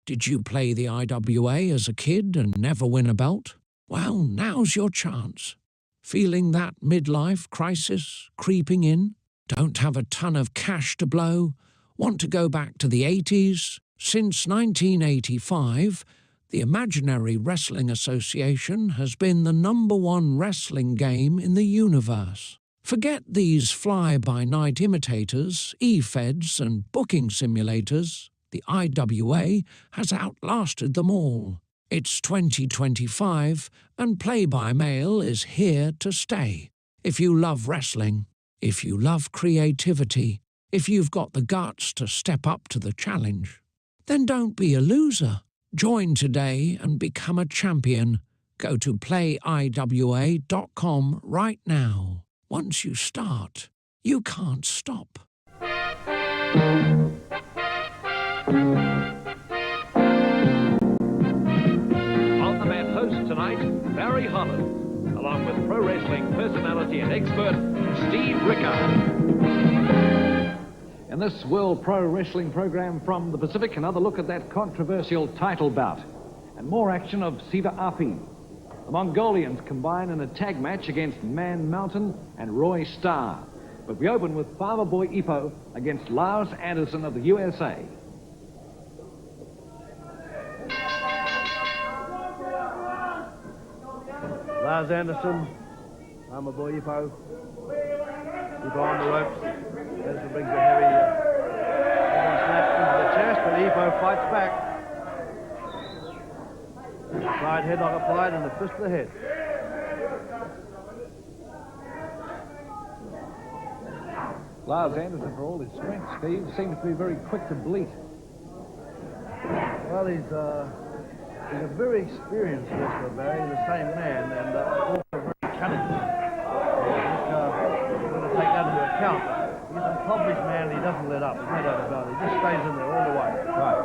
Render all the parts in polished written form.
Did you play the IWA as a kid and never win a belt? Well, now's your chance. Feeling that midlife crisis creeping in? Don't have a ton of cash to blow? Want to go back to the 80s? Since 1985, the Imaginary Wrestling Association has been the #1 wrestling game in the universe. Forget these fly-by-night imitators, e-feds and booking simulators. The IWA has outlasted them all. It's 2025 and play-by-mail is here to stay. If you love wrestling, if you love creativity, if you've got the guts to step up to the challenge, then don't be a loser. Join today and become a champion. Go to playiwa.com right now. Once you start, you can't stop. On the mat host tonight, Barry Holland, along with pro wrestling personality and expert, Steve Rickard. In this World Pro Wrestling program from the Pacific, another look at that controversial title bout. And more action of Siva Api. The Mongolians combine in a tag match against Man Mountain and Roy Starr. But we open with Farmer Boy Ipo against Lars Anderson of the USA. Lars Anderson, Farmer Boy Ipo. Ipo on the ropes. Anderson brings a heavy snap into the chest, but Ipo fights back. Side headlock applied and a fist to the head. Lars Anderson, for all his strength, Steve, seems to be very quick to bleat. Well, he's a very experienced wrestler, Barry, the same man, and also very cunning. We're going to take that into account. He's an accomplished man, and he doesn't let up. There's no doubt about it. He just stays in there all the way. Right.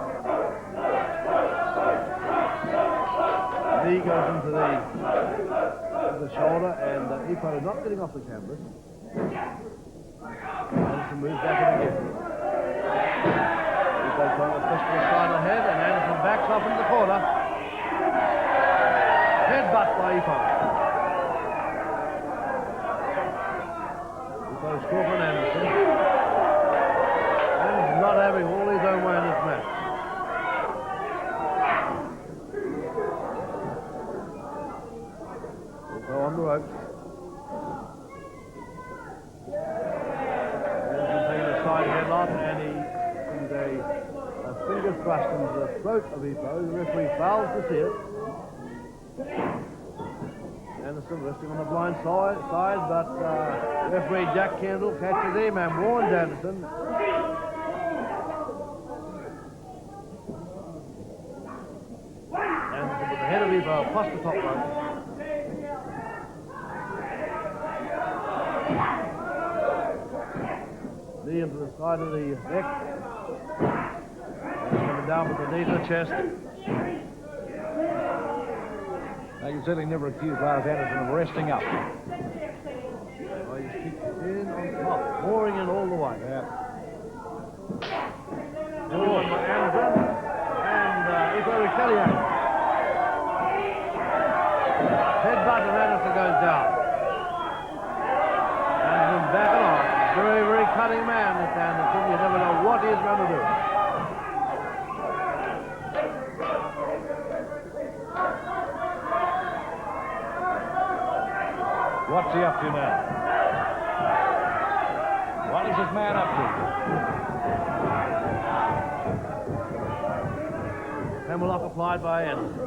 Knee goes into the shoulder, and Ipo not getting off the canvas. Anderson moves back in again. Ipo trying to push to the side of the head, and Anderson backs off into the corner. Headbutt by Ipo. Ipo scorpion Anderson. Anderson's not having all his own way in this match. Ipo on the ropes. Anderson taking a side headlock, and he sees a finger thrust into the throat of Ipo. The referee fouls to see it. Anderson resting on the blind side, but referee Jack Kendall catches him and warns Anderson. Anderson with the head of Ipo across the top rope. Knee into the side of the neck. And coming down with the knee to the chest. I can certainly never accuse Lars Anderson of resting up. Well, he keeps in on top, pouring in all the way. Yeah. Everyone by Anderson, and Ipo retaliates. Headbutt and Anderson goes down. Anderson backing off. Very, very cunning man, this Anderson. You never know what he's going to do. What's he up to now? What is this man up to? Hammerlock applied by Anderson.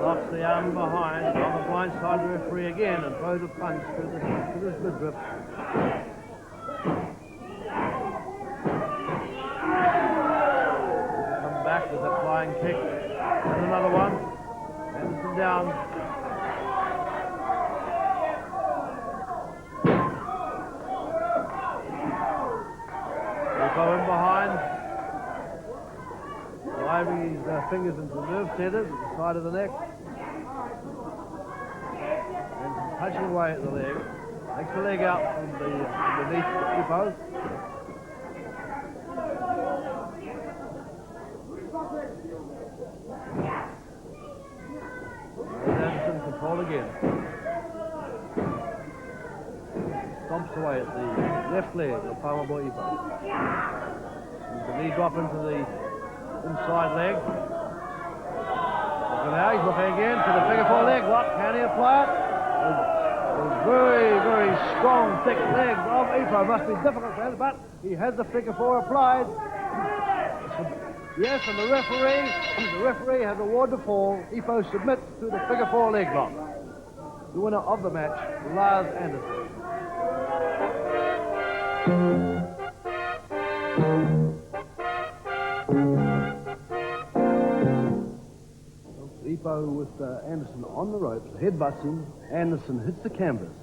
Locks the arm behind on the blind side of the referee again and throws a punch to his midriff. Come back with a flying kick. And another one. Anderson down. Ipo in behind. Driving his fingers into the nerve centers at the side of the neck. And punching away at the leg. Takes the leg out from beneath Ipo. pole again. Stomps away at the left leg of Palmer Boy Ipo. The knee drop into the inside leg. So now he's looking again to the figure four leg lock. Can he apply it? The very, very strong, thick legs of Ipo must be difficult for him, but he has the figure four applied. Yes, and the referee has awarded the fall. Ipo submits to the figure four leg lock. The winner of the match, Lars Anderson. Ipo with Anderson on the ropes, headbutts him. Anderson hits the canvas,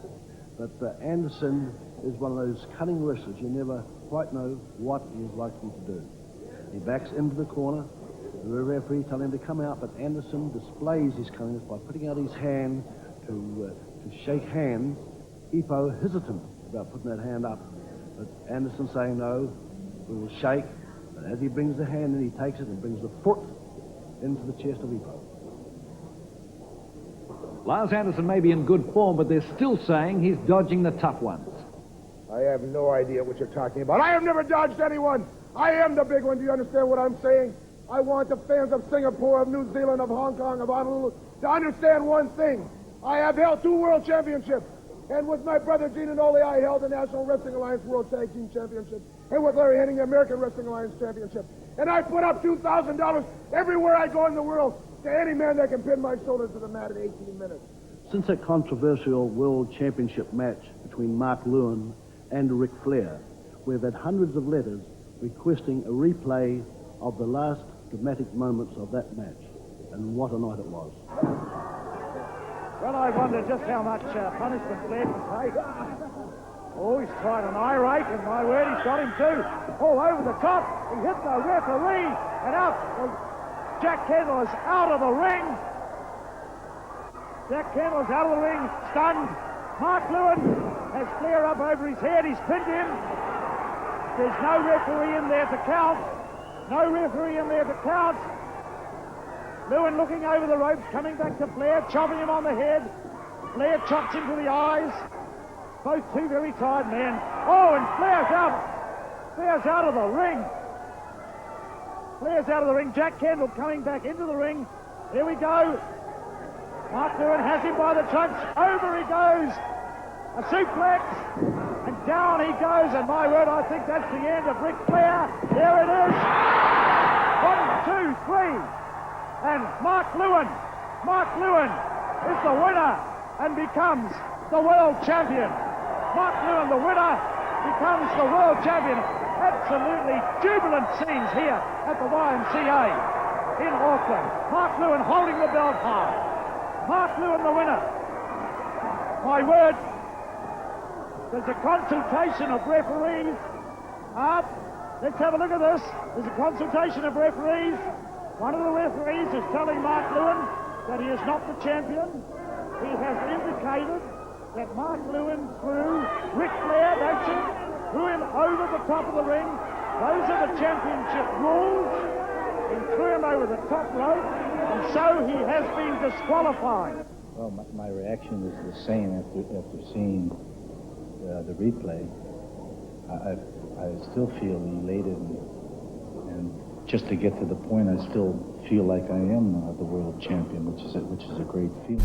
but Anderson is one of those cunning wrestlers. You never quite know what he is likely to do. He backs into the corner. The referee tells him to come out, but Anderson displays his cunningness by putting out his hand to shake hands. Ipo hesitant about putting that hand up, but Anderson saying no, we will shake. But as he brings the hand in, he takes it and brings the foot into the chest of Ipo. Lars Anderson may be in good form, but they're still saying he's dodging the tough ones. I have no idea what you're talking about. I have never dodged anyone. I am the big one. Do you understand what I'm saying? I want the fans of Singapore, of New Zealand, of Hong Kong, of Honolulu to understand one thing. I have held 2 world championships. And with my brother Gene and Ole, I held the National Wrestling Alliance World Tag Team Championship. And with Larry Henning, the American Wrestling Alliance Championship. And I put up $2,000 everywhere I go in the world to any man that can pin my shoulders to the mat in 18 minutes. Since that controversial World Championship match between Mark Lewin and Ric Flair, we've had hundreds of letters requesting a replay of the last dramatic moments of that match. And what a night it was. Well, I wonder just how much punishment Flair can take. Oh, he's tried an eye rake, and my word, he's got him too. All over the top, he hit the referee, and out. Jack Kendall is out of the ring. Jack Kendall is out of the ring, stunned. Mark Lewin has Flair up over his head. He's pinned him. There's no referee in there to count. No referee in there to count. Lewin looking over the ropes, coming back to Flair, chopping him on the head. Flair chops him to the eyes. Both two very tired men. Oh, and Flair's out. Flair's out of the ring. Flair's out of the ring. Jack Kendall coming back into the ring. Here we go. Mark Lewin has him by the trunks. Over he goes. A suplex. And down he goes. And my word, I think that's the end of Ric Flair. There it is. 1, 2, 3. And Mark Lewin is the winner and becomes the world champion. Mark Lewin, the winner, becomes the world champion. Absolutely jubilant scenes here at the YMCA in Auckland. Mark Lewin holding the belt high. Mark Lewin, the winner. My word, there's a consultation of referees. Let's have a look at this. There's a consultation of referees. One of the referees is telling Mark Lewin that he is not the champion. He has indicated that Mark Lewin threw Ric Flair, that's it, threw him over the top of the ring. Those are the championship rules. He threw him over the top rope, and so he has been disqualified. Well, my reaction is the same after seeing the replay. I still feel elated and just to get to the point, I still feel like I am the world champion, which is a great feeling.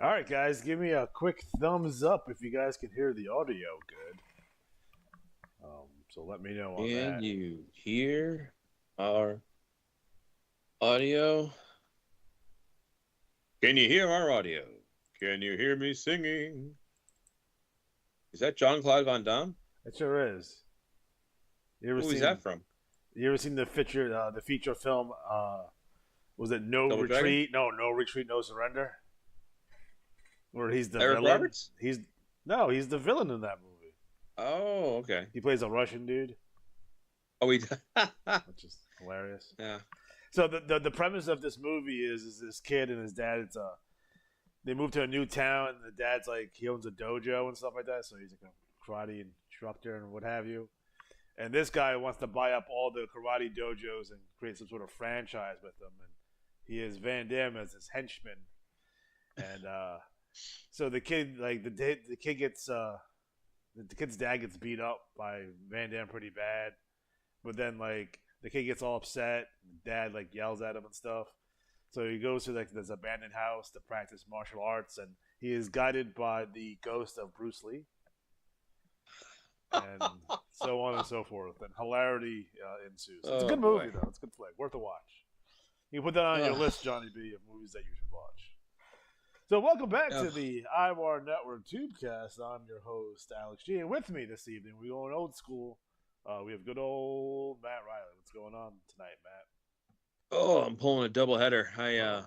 All right, guys, give me a quick thumbs up if you guys can hear the audio good. So let me know on that. Can you hear our audio? Can you hear our audio? Can you hear me singing? Is that Jean-Claude Van Damme? It sure is. Who's that from? You ever seen the feature film? Was it No Double Retreat? Dragon? No Retreat, No Surrender. Where he's the Eric villain. Roberts? He's the villain in that movie. Oh, okay. He plays a Russian dude. Oh, which is hilarious. Yeah. So the premise of this movie is this kid and his dad. They move to a new town, and the dad's like he owns a dojo and stuff like that. So he's like a karate instructor and what have you. And this guy wants to buy up all the karate dojos and create some sort of franchise with them. And he has Van Damme as his henchman. And so the kid, like the kid gets the kid's dad gets beat up by Van Damme pretty bad. But then like the kid gets all upset. And dad like yells at him and stuff. So he goes to like this abandoned house to practice martial arts, and he is guided by the ghost of Bruce Lee. And so on and so forth, and hilarity ensues. It's a good movie, though. It's a good flick, worth a watch. You can put that on your list, Johnny B, of movies that you should watch. So welcome back to the IWAR Network Tubecast. I'm your host, Alex G, and with me this evening, we're going old school. We have good old Matt Riley. What's going on tonight, Matt? Oh, I'm pulling a doubleheader. I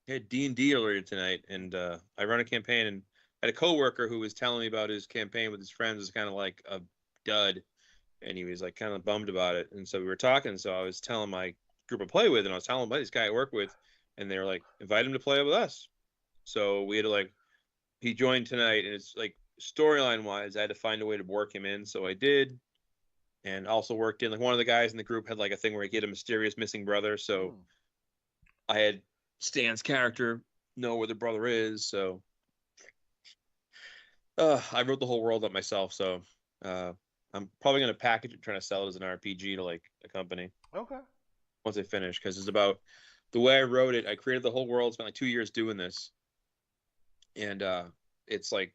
had D&D earlier tonight, and I run a campaign, and I had a coworker who was telling me about his campaign with his friends. It's kind of like a dud, and he was like kind of bummed about it. And so we were talking. So I was telling my group I play with, and I was telling about this guy I work with, and they were like, invite him to play with us. So we had to he joined tonight, and it's like storyline wise, I had to find a way to work him in. So I did, and also worked in one of the guys in the group had like a thing where he had a mysterious missing brother. So I had Stan's character know where the brother is. So I wrote the whole world up myself, so I'm probably going to package it, trying to sell it as an RPG to a company. Okay. Once I finish, because it's about the way I wrote it. I created the whole world. Spent 2 years doing this, and it's like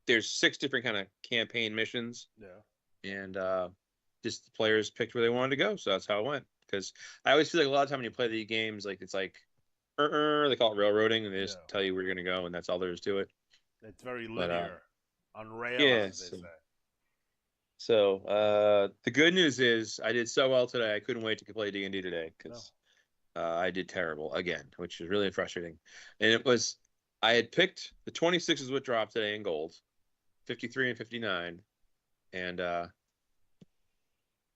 there's 6 different kind of campaign missions. Yeah. And just the players picked where they wanted to go, so that's how it went. Because I always feel like a lot of time when you play the games, it's like they call it railroading, and they just tell you where you're going to go, and that's all there is to it. It's very linear, on rails, as they say. So the good news is I did so well today. I couldn't wait to play D&D today because I did terrible again, which is really frustrating. And I had picked the 26 is what dropped today in gold, 53 and 59, and I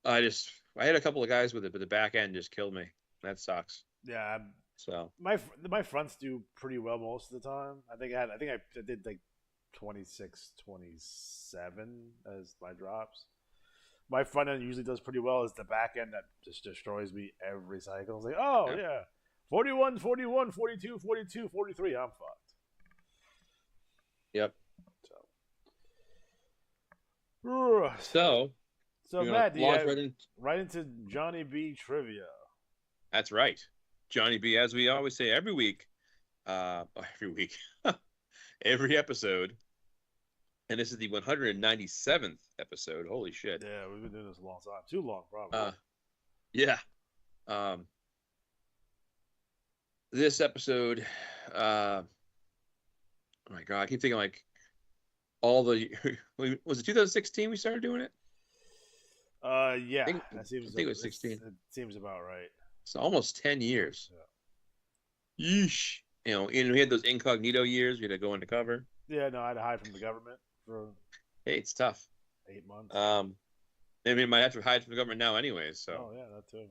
had a couple of guys with it, but the back end just killed me. That sucks. Yeah. So my fronts do pretty well most of the time. I think I did like 26, 27 as my drops. My front end usually does pretty well. It's the back end that just destroys me every cycle. It's like, 41, 41, 42, 42, 43. I'm fucked. Yep. So Matt, right into Johnny B trivia. That's right. Johnny B, as we always say every week, every episode, and this is the 197th episode. Holy shit! Yeah, we've been doing this a long time. Too long, probably. Yeah. This episode, oh my god, I keep thinking all the. Was it 2016 we started doing it? Yeah. I think it was 16. It seems about right. It's almost 10 years. Yeah. Yeesh. And we had those incognito years. We had to go undercover. Yeah, no, I had to hide from the government for. Hey, it's tough. 8 months. I mean, might have to hide from the government now, anyways. So. Oh yeah, that too.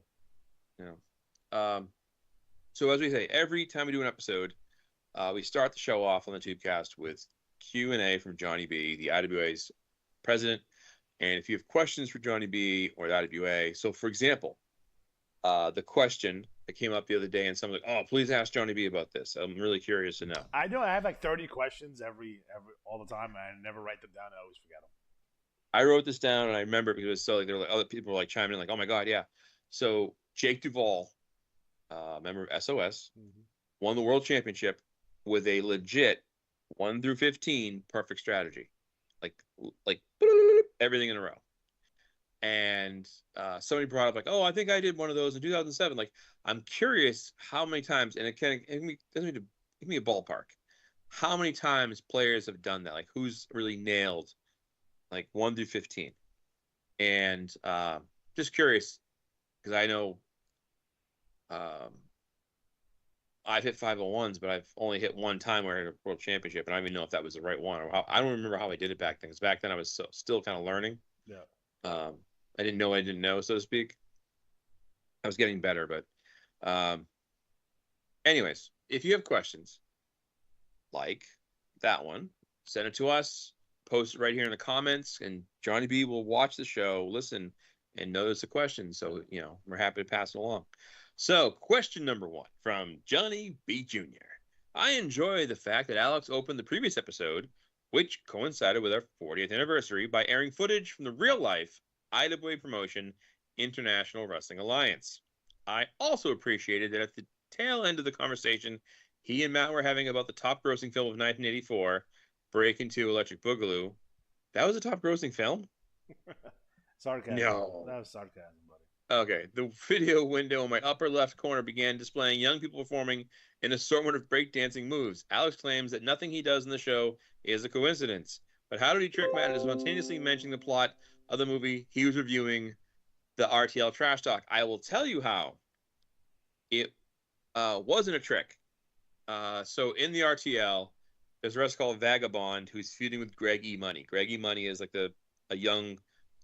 Yeah. So as we say, every time we do an episode, we start the show off on the Tubecast with Q&A from Johnny B, the IWA's president. And if you have questions for Johnny B or the IWA, so for example, the question that came up the other day, and someone's like, "Oh, please ask Johnny B about this." I'm really curious to know. I know I have 30 questions all the time, and I never write them down. I always forget them. I wrote this down, and I remember because it was so there were other people were chiming in, like, "Oh my god, yeah." So Jake Duvall, member of SOS, won the world championship with a legit 1 through 15, perfect strategy. Like everything in a row. And somebody brought up like, oh, I think I did one of those in 2007. Like, I'm curious how many times, and it can give me a ballpark. How many times players have done that? Like, who's really nailed like 1 through 15? And just curious because I know I've hit 501s, but I've only hit one time where I had a world championship, and I don't even know if that was the right one. Or I don't remember how I did it back then. Because back then I was still kind of learning. Yeah. I didn't know what I didn't know, so to speak. I was getting better, but anyways, if you have questions like that one, send it to us, post it right here in the comments, and Johnny B will watch the show, listen, and notice the question. So, we're happy to pass it along. So, question number 1 from Johnny B. Jr. I enjoy the fact that Alex opened the previous episode, which coincided with our 40th anniversary, by airing footage from the real-life IWA promotion, International Wrestling Alliance. I also appreciated that at the tail end of the conversation he and Matt were having about the top grossing film of 1984, Breaking 2 Electric Boogaloo. That was a top grossing film? Sarcasm. No. That was sarcasm, buddy. Okay. The video window in my upper left corner began displaying young people performing an assortment of breakdancing moves. Alex claims that nothing he does in the show is a coincidence. But how did he trick Matt into spontaneously mentioning the plot of the movie he was reviewing, the RTL Trash Talk? I will tell you how. It wasn't a trick. So in the RTL, there's a wrestler called Vagabond who's feuding with Greg E. Money. Greg E. Money is like a young,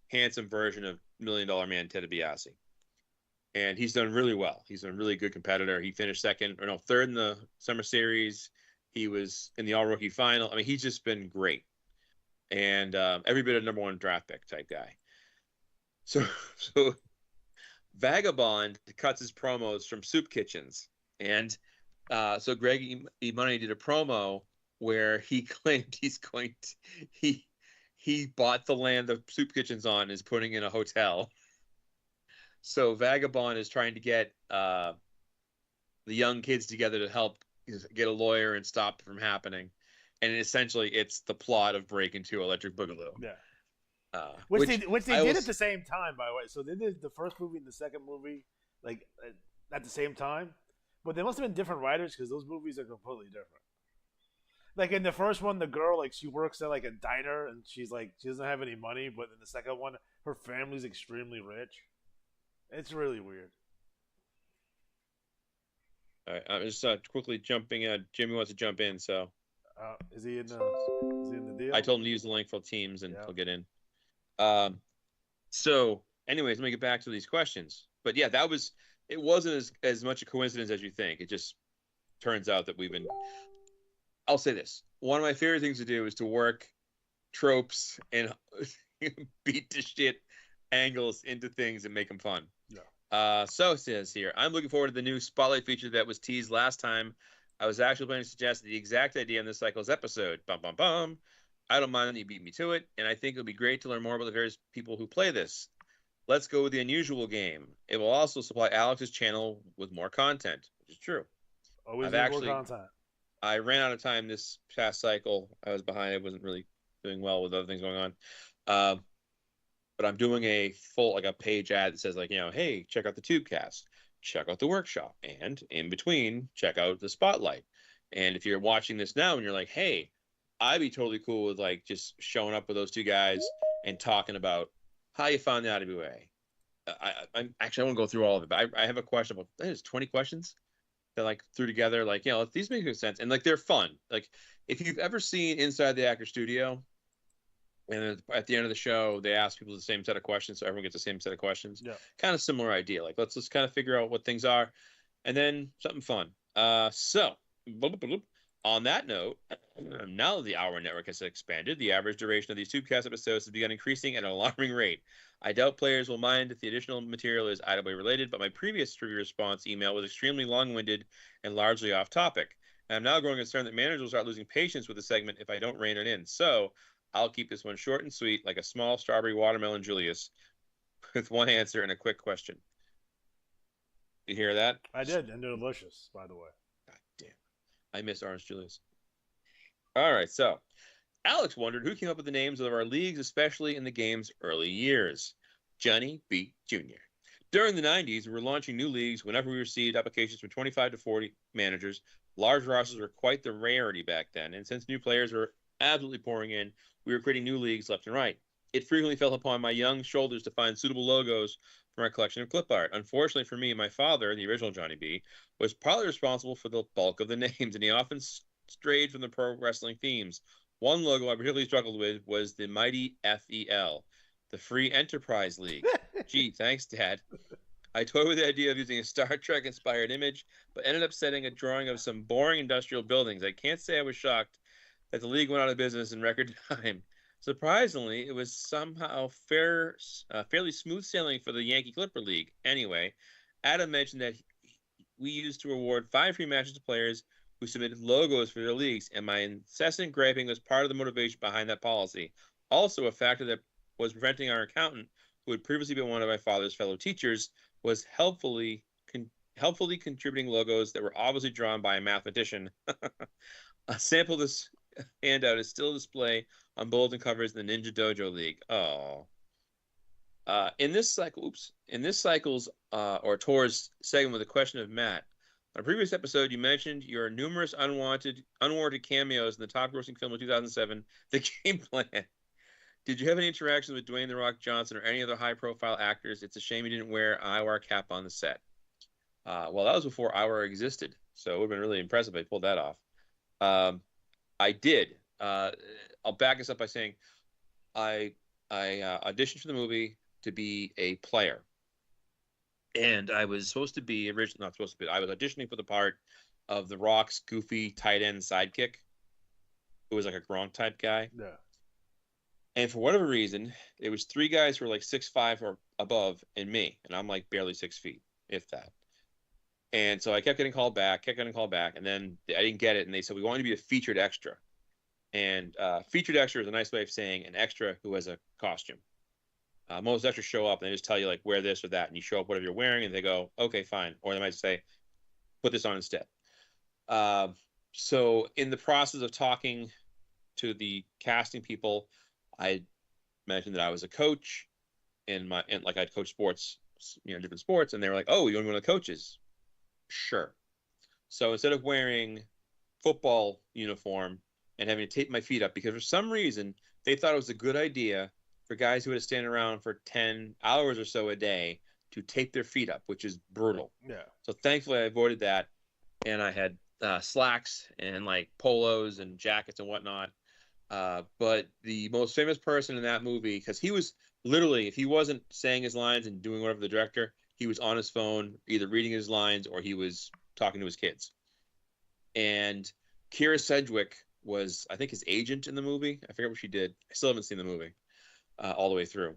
handsome version of $1 Million Man Ted DiBiase. And he's done really well. He's a really good competitor. He finished third in the Summer Series. He was in the All-Rookie Final. I mean, he's just been great. And every bit of number 1 draft pick type guy. So Vagabond cuts his promos from soup kitchens. And so Greg E. Money did a promo where he claimed he bought the land the soup kitchen's on and is putting in a hotel. So Vagabond is trying to get the young kids together to help get a lawyer and stop it from happening. And essentially, it's the plot of Breaking 2 Electric Boogaloo. Yeah. Which they did at the same time, by the way. So they did the first movie and the second movie like at the same time. But they must have been different writers because those movies are completely different. Like in the first one, the girl, like, she works at like a diner and she's like, she doesn't have any money. But in the second one, her family's extremely rich. It's really weird. All right, I'm just quickly jumping. Jimmy wants to jump in, so. Is he in the deal? I told him to use the link for teams, and he'll get in. So, anyways, let me get back to these questions. But yeah, it wasn't as much a coincidence as you think. It just turns out that I'll say this. One of my favorite things to do is to work tropes and beat to shit angles into things and make them fun. Yeah. So it says here, I'm looking forward to the new Spotlight feature that was teased last time. I was actually planning to suggest the exact idea in this cycle's episode. Bum, bum, bum. I don't mind that you beat me to it, and I think it would be great to learn more about the various people who play this. Let's go with the unusual game. It will also supply Alex's channel with more content, which is true. Always more content. I ran out of time this past cycle. I was behind. I wasn't really doing well with other things going on. But I'm doing a page ad that says hey, check out the Tubecast, check out the workshop, and in between, check out the Spotlight. And if you're watching this now and you're like, hey, I'd be totally cool with just showing up with those two guys and talking about how you found the IWA. I want to go through all of it, but I have a question about, there's 20 questions that threw together. These make good sense. And they're fun. If you've ever seen Inside the Actor Studio, and at the end of the show, they ask people the same set of questions, so everyone gets the same set of questions. Yeah. Kind of similar idea. Let's just kind of figure out what things are, and then something fun. So, on that note, now that the Hour Network has expanded, the average duration of these Tubecast episodes has begun increasing at an alarming rate. I doubt players will mind if the additional material is IWA related, but my previous trivia response email was extremely long-winded and largely off-topic. And I'm now growing concerned that managers will start losing patience with the segment if I don't rein it in. So, I'll keep this one short and sweet, like a small strawberry watermelon Julius, with one answer and a quick question. You hear that? I did, and they're delicious, by the way. God damn. I miss Orange Julius. All right, so Alex wondered who came up with the names of our leagues, especially in the game's early years. Johnny B. Jr. During the 90s, we were launching new leagues whenever we received applications from 25 to 40 managers. Large rosters were quite the rarity back then, and since new players were absolutely pouring in, we were creating new leagues left and right. It frequently fell upon my young shoulders to find suitable logos for my collection of clip art. Unfortunately for me, my father, the original Johnny B, was probably responsible for the bulk of the names, and he often strayed from the pro wrestling themes. One logo I particularly struggled with was the mighty FEL, the Free Enterprise League. Gee, thanks, Dad. I toyed with the idea of using a Star Trek-inspired image, but ended up setting a drawing of some boring industrial buildings. I can't say I was shocked that the league went out of business in record time. Surprisingly, it was somehow fairly smooth sailing for the Yankee Clipper League. Anyway, Adam mentioned that we used to award 5 free matches to players who submitted logos for their leagues, and my incessant griping was part of the motivation behind that policy. Also, a factor that was preventing our accountant, who had previously been one of my father's fellow teachers, was helpfully contributing logos that were obviously drawn by a mathematician. A sample of this handout is still displayed on bulletin covers in the Ninja Dojo League. Oh. In this cycle's or tour's segment with a question of Matt, on a previous episode, you mentioned your numerous unwarranted cameos in the top-grossing film of 2007, The Game Plan. Did you have any interactions with Dwayne "The Rock" Johnson or any other high-profile actors? It's a shame you didn't wear an IWAR cap on the set. Well, that was before IWAR existed, so it would have been really impressive if I pulled that off. I did. I'll back us up by saying I auditioned for the movie to be a player. And I was supposed to be I was auditioning for the part of The Rock's goofy tight end sidekick, who was like a Gronk type guy. Yeah. And for whatever reason, it was 3 guys who were like 6'5" or above and me. And I'm like barely 6 feet, if that. And so I kept getting called back. And then I didn't get it. And they said, we want you to be a featured extra. And featured extra is a nice way of saying an extra who has a costume. Most extras show up and they just tell you like wear this or that, and you show up whatever you're wearing, and they go, okay, fine. Or they might say, put this on instead. So in the process of talking to the casting people, I mentioned that I was a coach and like I'd coach sports, different sports, and they were like, oh, you're one of the coaches? Sure. So instead of wearing football uniform and having to tape my feet up, because for some reason they thought it was a good idea for guys who had to stand around for 10 hours or so a day to tape their feet up, which is brutal. Yeah. So thankfully I avoided that, and I had slacks and like polos and jackets and whatnot. But the most famous person in that movie, because he was literally, if he wasn't saying his lines and doing whatever the director, he was on his phone, either reading his lines or he was talking to his kids. And Kira Sedgwick was, I think, his agent in the movie. I forget what she did. I still haven't seen the movie all the way through.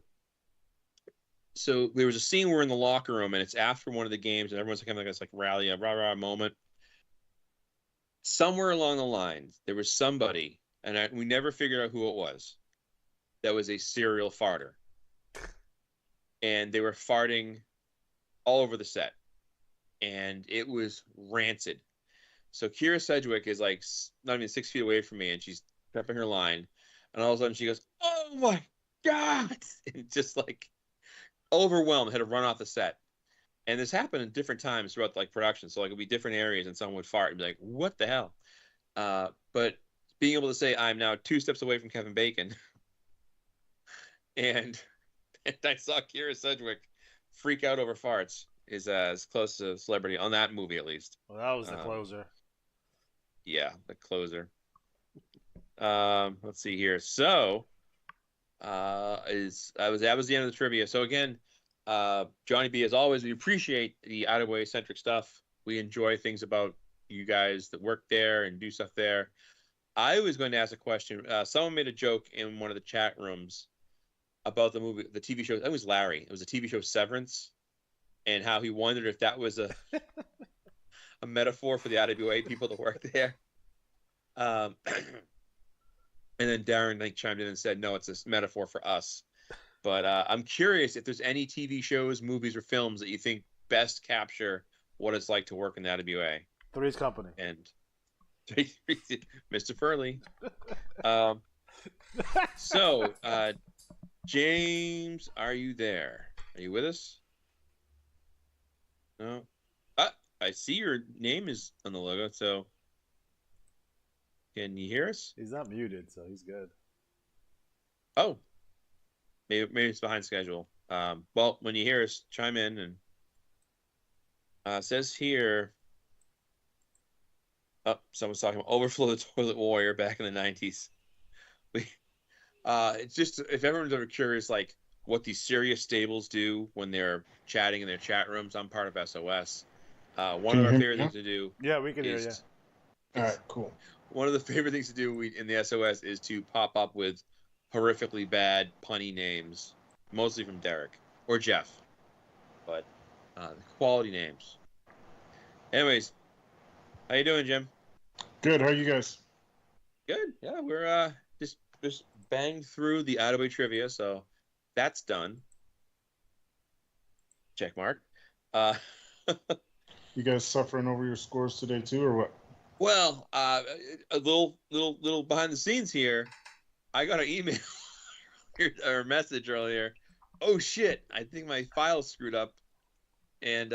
So there was a scene where we're in the locker room and it's after one of the games and everyone's kind of like this like rally, a rah-rah moment. Somewhere along the lines, there was somebody, and we never figured out who it was, that was a serial farter. And they were farting all over the set. And it was rancid. So Kira Sedgwick is like not even 6 feet away from me, and she's prepping her line. And all of a sudden she goes, oh my God! And just like overwhelmed, had to run off the set. And this happened at different times throughout like production. So like it'd be different areas and someone would fart and be like, what the hell? But being able to say I'm now 2 steps away from Kevin Bacon and I saw Kira Sedgwick freak out over farts is as close to celebrity on that movie, at least. Well, that was the closer. Yeah, the closer. Let's see here. So that was the end of the trivia. So again, Johnny B, as always, we appreciate the out-of-way centric stuff. We enjoy things about you guys that work there and do stuff there. I was going to ask a question. Someone made a joke in one of the chat rooms about the movie, the TV show. It was Larry. It was a TV show Severance, and how he wondered if that was a metaphor for the IWA people that work there. And then Darren chimed in and said, no, it's a metaphor for us. But I'm curious if there's any TV shows, movies, or films that you think best capture what it's like to work in the IWA. Three's Company. And Mr. Furley. So, James, are you there? Are you with us? No. I see your name is on the logo, so can you hear us? He's not muted, so he's good. Oh, maybe it's behind schedule. Well, when you hear us, chime in. And says here, someone's talking about Overflow the Toilet Warrior back in the 90s. It's just, if everyone's ever curious, like what these serious stables do when they're chatting in their chat rooms, I'm part of SOS. One of our favorite things to do. Yeah, we can hear you. All right, cool. One of the favorite things to do in the SOS is to pop up with horrifically bad punny names, mostly from Derek or Jeff, but quality names. Anyways, how you doing, Jim? Good. How are you guys? Good. Yeah, we're just banged through the IWA trivia, so that's done. Check mark. You guys suffering over your scores today too, or what? Well, a little behind the scenes here. I got an email or message earlier. Oh shit! I think my file screwed up, and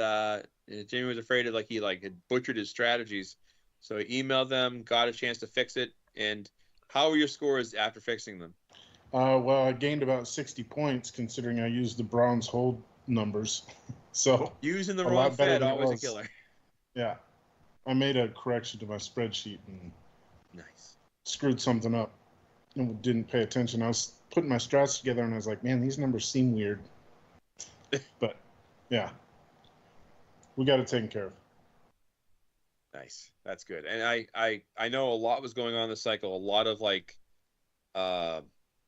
Jamie was afraid of he had butchered his strategies. So he emailed them, got a chance to fix it. And how were your scores after fixing them? Well, I gained about 60 points considering I used the bronze hold numbers. So using the wrong Fed, always a killer. Yeah. I made a correction to my spreadsheet and nice screwed something up and didn't pay attention. I was putting my strats together and I was like, man, these numbers seem weird. But yeah, we got it taken care of. Nice. That's good. And I know a lot was going on this cycle. A lot of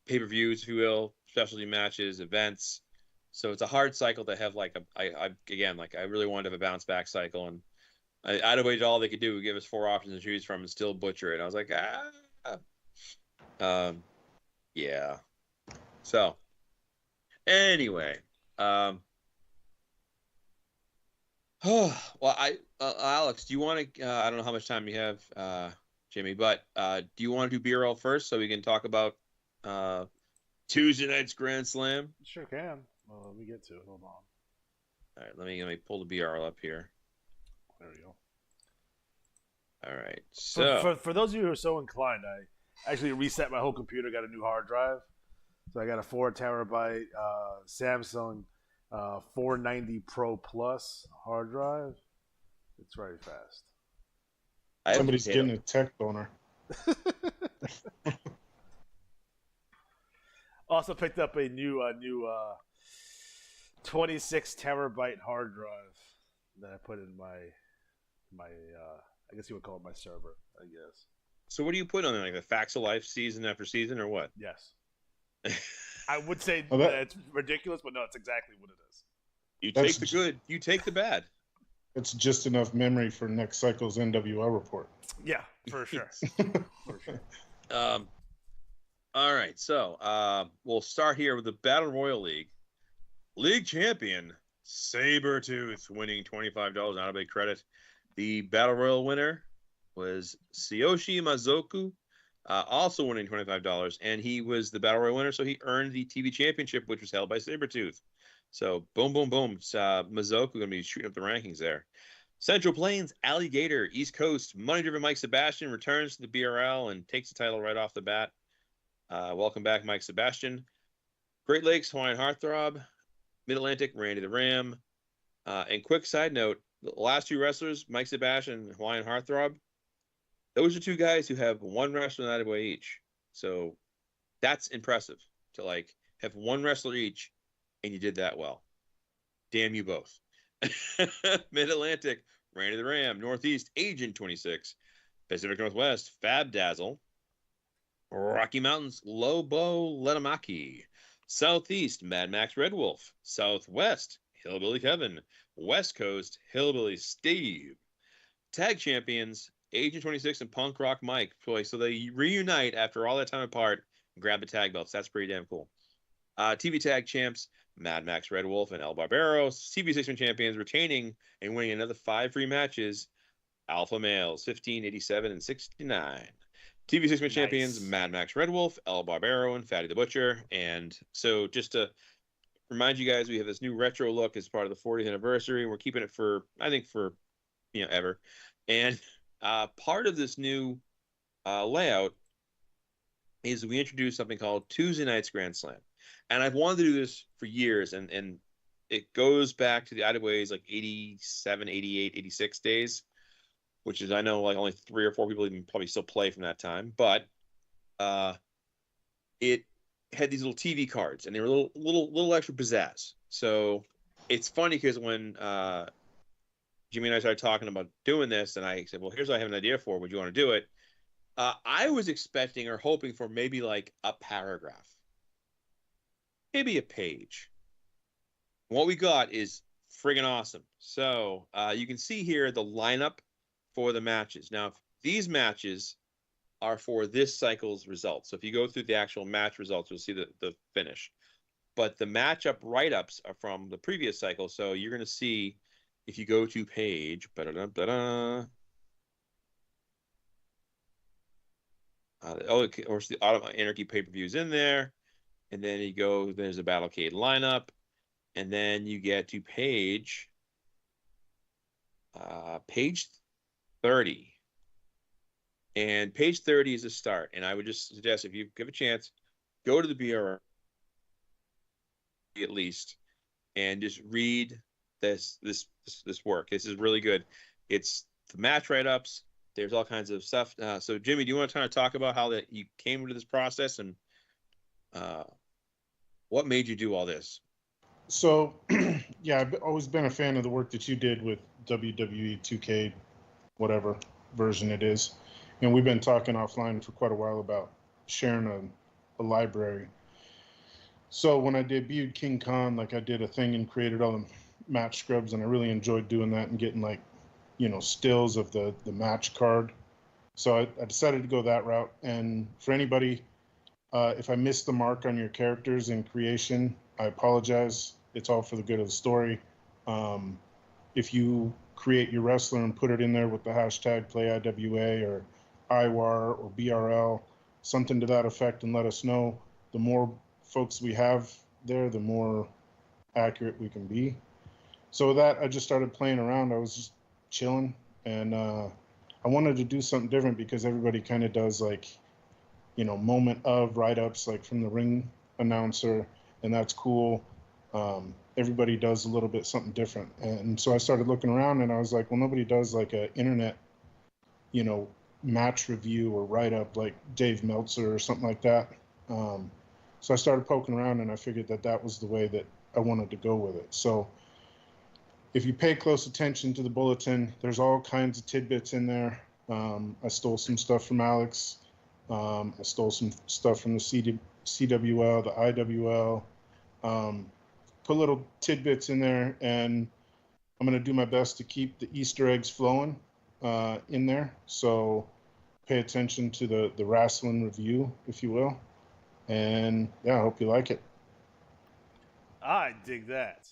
pay-per-views, if you will, specialty matches, events. So it's a hard cycle to have I really wanted to have a bounce back cycle, and I did all they could do, give us 4 options to choose from and still butcher it. I was like, yeah. So anyway, well, Alex, do you want to? I don't know how much time you have, Jimmy, but do you want to do BRL first so we can talk about Tuesday night's Grand Slam? Sure can. Well, let me get to it. Hold on. All right, let me pull the BRL up here. There we go. All right. So for those of you who are so inclined, I actually reset my whole computer, got a new hard drive. So I got a 4 terabyte Samsung 490 Pro Plus hard drive. It's very fast. Somebody's getting a tech boner. Also picked up a new 26 terabyte hard drive that I put in my I guess you would call it my server, I guess. So what do you put on there, like the Facts of Life season after season, or what? Yes. I would say that it's ridiculous, but no, it's exactly what it is. You take the good, you take the bad. It's just enough memory for next cycle's NWL report. Yeah, for sure. For sure. All right, so we'll start here with the Battle Royal League. League champion, Sabretooth, winning $25 out of a credit. The Battle Royal winner was Tsuyoshi Mazoku, also winning $25, and he was the Battle Royal winner, so he earned the TV championship, which was held by Sabretooth. So, boom, boom, boom. Mazoku going to be shooting up the rankings there. Central Plains, Alligator, East Coast, money-driven Mike Sebastian returns to the BRL and takes the title right off the bat. Welcome back, Mike Sebastian. Great Lakes, Hawaiian Heartthrob, Mid-Atlantic, Randy the Ram. And quick side note, the last 2 wrestlers, Mike Sebastian and Hawaiian Heartthrob, those are 2 guys who have 1 wrestler in IWA each. So that's impressive to have 1 wrestler each, and you did that well. Damn you both. Mid-Atlantic, Randy the Ram. Northeast, Agent 26. Pacific Northwest, Fab Dazzle. Rocky Mountains, Lobo Letamaki. Southeast, Mad Max Red Wolf. Southwest, Hillbilly Kevin. West Coast, Hillbilly Steve. Tag champions, Agent 26 and Punk Rock Mike. So they reunite after all that time apart and grab the tag belts. That's pretty damn cool. TV tag champs, Mad Max Red Wolf and El Barbero. TV 6-man champions retaining and winning another 5 free matches. Alpha Males, 15, 87, and 69. TV six-man champions, Mad Max Red Wolf, El Barbero, and Fatty the Butcher. And so just to remind you guys, we have this new retro look as part of the 40th anniversary. We're keeping it for, I think, for, ever. And part of this new layout is we introduced something called Tuesday Night's Grand Slam. And I've wanted to do this for years, and it goes back to the IWA's like 87, 88, 86 days, which is, I know, like only 3 or 4 people even probably still play from that time. But it had these little TV cards, and they were a little extra pizzazz. So it's funny because when Jimmy and I started talking about doing this, and I said, well, here's what I have an idea for. Would you want to do it? I was expecting or hoping for maybe like a paragraph, maybe a page. What we got is friggin' awesome. So you can see here the lineup for the matches. Now, these matches are for this cycle's results. So if you go through the actual match results, you'll see the finish. But the matchup write-ups are from the previous cycle. So you're going to see, if you go to page, of course, the Autumn Anarchy pay-per-views in there. And then you go, there's a Battlecade lineup. And then you get to page 30. And page 30 is a start. And I would just suggest, if you give a chance, go to the BRR at least and just read this work. This is really good. It's the match write-ups. There's all kinds of stuff. So Jimmy, do you want to kind of talk about how that you came to this process and what made you do all this? So, yeah, I've always been a fan of the work that you did with WWE 2K, whatever version it is. And we've been talking offline for quite a while about sharing a library. So when I debuted King Khan, like, I did a thing and created all the match scrubs, and I really enjoyed doing that and getting, like, stills of the match card. So I decided to go that route. And for anybody, if I missed the mark on your characters in creation, I apologize. It's all for the good of the story. If you create your wrestler and put it in there with the hashtag PlayIWA or IWAR or BRL, something to that effect, and let us know, the more folks we have there, the more accurate we can be. So with that, I just started playing around. I was just chilling, and I wanted to do something different because everybody kind of does, like, moment of write-ups, like from the ring announcer, and that's cool. Everybody does a little bit something different. And so I started looking around, and I was like, well, nobody does like a internet, match review or write-up like Dave Meltzer or something like that. So I started poking around, and I figured that was the way that I wanted to go with it. So if you pay close attention to the bulletin, there's all kinds of tidbits in there. I stole some stuff from Alex. I stole some stuff from the CWL, the IWL. Put little tidbits in there, and I'm going to do my best to keep the Easter eggs flowing in there. So pay attention to the wrestling review, if you will. And yeah, I hope you like it. I dig that.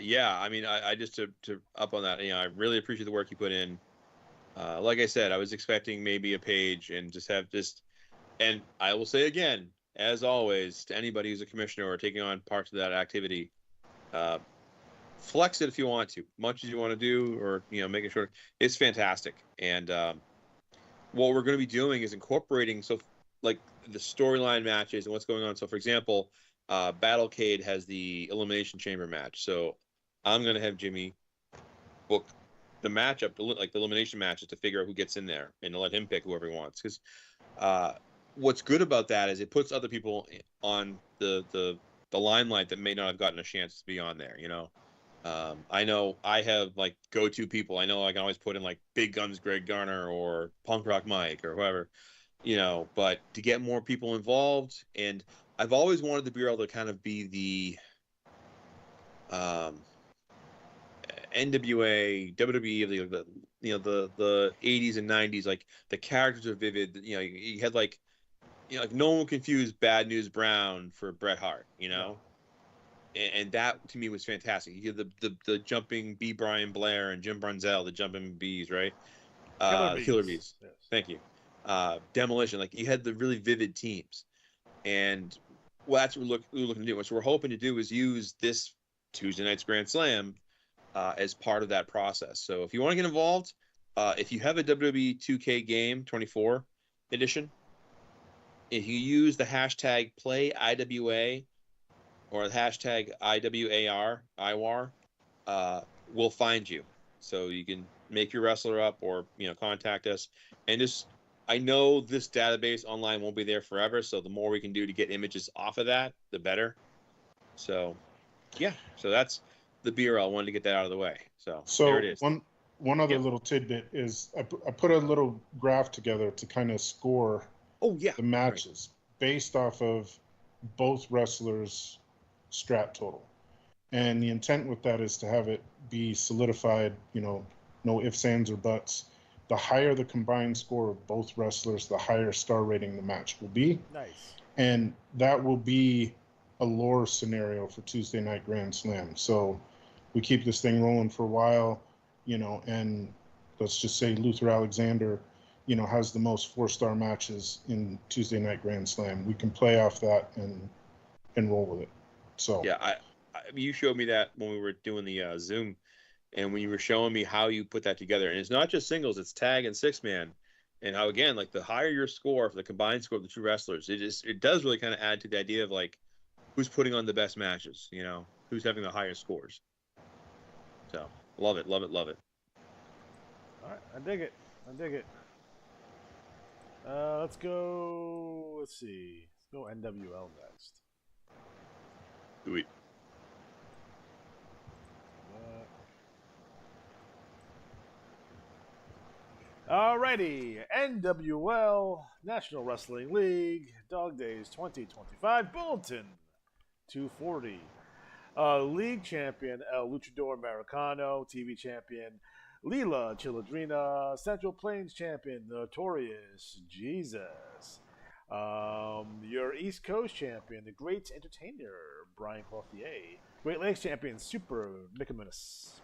Yeah, I mean, I just to up on that, I really appreciate the work you put in. Like I said, I was expecting maybe a page and and I will say again, as always, to anybody who's a commissioner or taking on parts of that activity, flex it if you want to, much as you want to do, or making sure it's fantastic. And what we're going to be doing is incorporating like the storyline matches and what's going on. So, for example, Battlecade has the Elimination Chamber match. So I'm going to have Jimmy book the matchup, like the elimination matches, to figure out who gets in there and to let him pick whoever he wants. Because what's good about that is it puts other people on the limelight that may not have gotten a chance to be on there. I know I have like go-to people. I know I can always put in like Big Guns Greg Garner or Punk Rock Mike or whoever, but to get more people involved. And I've always wanted the Bureau to kind of be the NWA, WWE of the 80s and 90s. Like the characters are vivid. You had like no one confused Bad News Brown for Bret Hart. and that to me was fantastic. You had the jumping B. Brian Blair and Jim Brunzell, the jumping bees, right? Killer bees. Yes. Thank you. Demolition. Like you had the really vivid teams, and well, that's what we're looking to do. What we're hoping to do is use this Tuesday night's Grand Slam as part of that process. So if you want to get involved, if you have a WWE 2K game 24 edition, if you use the hashtag #PlayIWA or the hashtag IWAR, we'll find you. So you can make your wrestler up or, contact us. And just, I know this database online won't be there forever, so the more we can do to get images off of that, the better. So, yeah. So that's the BRL. Wanted to get that out of the way. So there it is. One other little tidbit is I put a little graph together to kind of score the matches based off of both wrestlers' strap total. And the intent with that is to have it be solidified, no ifs, ands, or buts. The higher the combined score of both wrestlers, the higher star rating the match will be. Nice. And that will be a lore scenario for Tuesday Night Grand Slam. So we keep this thing rolling for a while, and let's just say Luther Alexander, has the most 4-star matches in Tuesday Night Grand Slam. We can play off that and roll with it. So yeah, you showed me that when we were doing the Zoom, and when you were showing me how you put that together, and it's not just singles, it's tag and 6-man, and how, again, like the higher your score for the combined score of the two wrestlers, it does really kind of add to the idea of like who's putting on the best matches, who's having the higher scores. So love it. All right, I dig it. Let's go. Let's see. Let's go NWL next. Sweet. Alrighty, NWL, National Wrestling League, Dog Days 2025, Bulletin 240. League champion El Luchador Americano, TV champion Leela Chiladrina, Central Plains champion Notorious Jesus. Your East Coast champion, the Great Entertainer Brian Clothier. Great Lakes champion Super Mikaminus.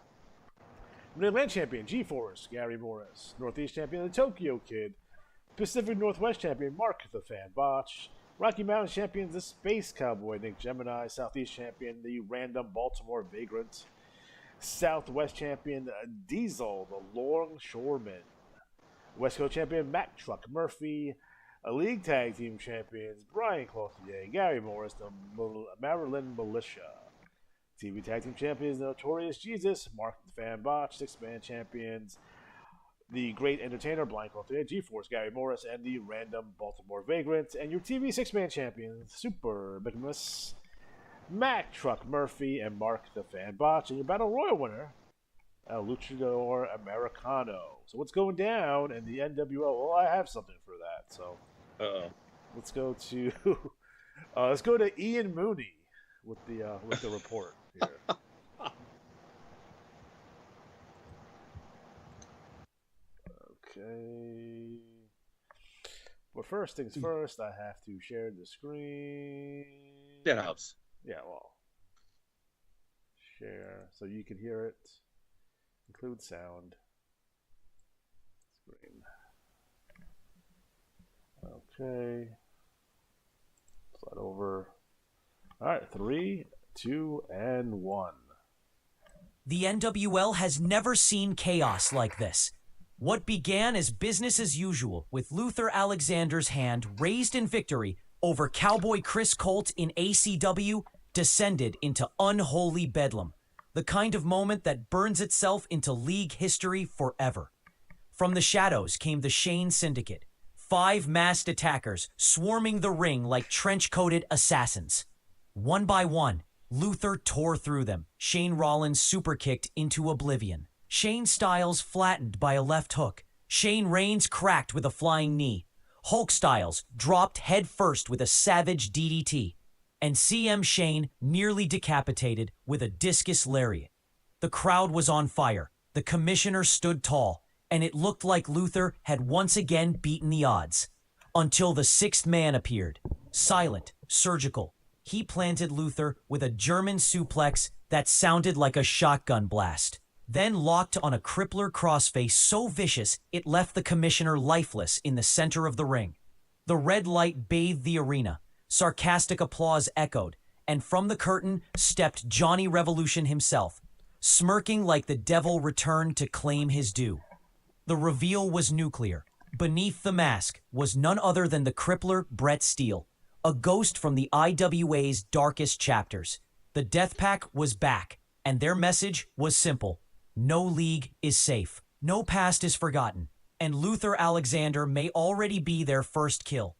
Mid-Atlantic champion G-Force Gary Morris. Northeast champion the Tokyo Kid. Pacific Northwest champion Mark the Fan Botch. Rocky Mountain champion the Space Cowboy Nick Gemini. Southeast champion the Random Baltimore Vagrant. Southwest champion Diesel the Longshoreman. West Coast champion Mac Truck Murphy. League Tag Team champions Brian Clothier, Gary Morris, the Maryland Militia. TV Tag Team champions Notorious Jesus, Mark the Fan Botch. 6-man champions the Great Entertainer Brian Clothier, G-Force Gary Morris, and the Random Baltimore Vagrant. And your TV 6-man champions Super Bigamus, Mac Truck Murphy, and Mark the Fan Botch. And your Battle Royal winner El Luchador Americano. So what's going down in the NWL? Well, I have something for that. So let's go to Ian Mooney with the report here. Okay. But first things first, I have to share the screen. That helps. Yeah, well, share so you can hear it. Include sound. Screen. Okay. Slide over. All right, 3, 2, and 1. The NWL has never seen chaos like this. What began as business as usual with Luther Alexander's hand raised in victory over Cowboy Chris Colt in ACW descended into unholy bedlam. The kind of moment that burns itself into league history forever. From the shadows came the Shane Syndicate, 5 masked attackers swarming the ring like trench-coated assassins. One by one, Luther tore through them. Shane Rollins superkicked into oblivion. Shane Styles flattened by a left hook. Shane Reigns cracked with a flying knee. Hulk Styles dropped head first with a savage DDT. And CM Shane nearly decapitated with a discus lariat. The crowd was on fire. The commissioner stood tall, and it looked like Luther had once again beaten the odds. Until the 6th man appeared. Silent, surgical, he planted Luther with a German suplex that sounded like a shotgun blast, then locked on a crippler crossface so vicious it left the commissioner lifeless in the center of the ring. The red light bathed the arena, sarcastic applause echoed, and from the curtain stepped Johnny Revolution himself, smirking like the devil returned to claim his due. The reveal was nuclear. Beneath the mask was none other than the crippler Brett Steele, a ghost from the IWA's darkest chapters. The Death Pack was back, and their message was simple. No league is safe. No past is forgotten, and Luther Alexander may already be their first kill.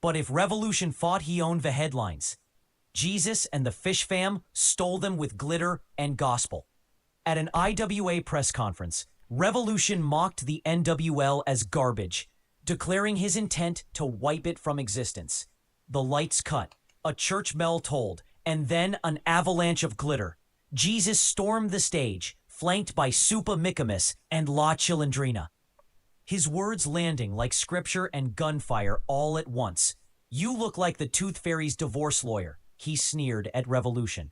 But if Revolution thought he owned the headlines, Jesus and the Fish Fam stole them with glitter and gospel. At an IWA press conference, Revolution mocked the NWL as garbage, declaring his intent to wipe it from existence. The lights cut, a church bell tolled, and then an avalanche of glitter. Jesus stormed the stage, flanked by Supa Mickamus and La Chilindrina. His words landing like scripture and gunfire all at once. "You look like the Tooth Fairy's divorce lawyer," he sneered at Revolution,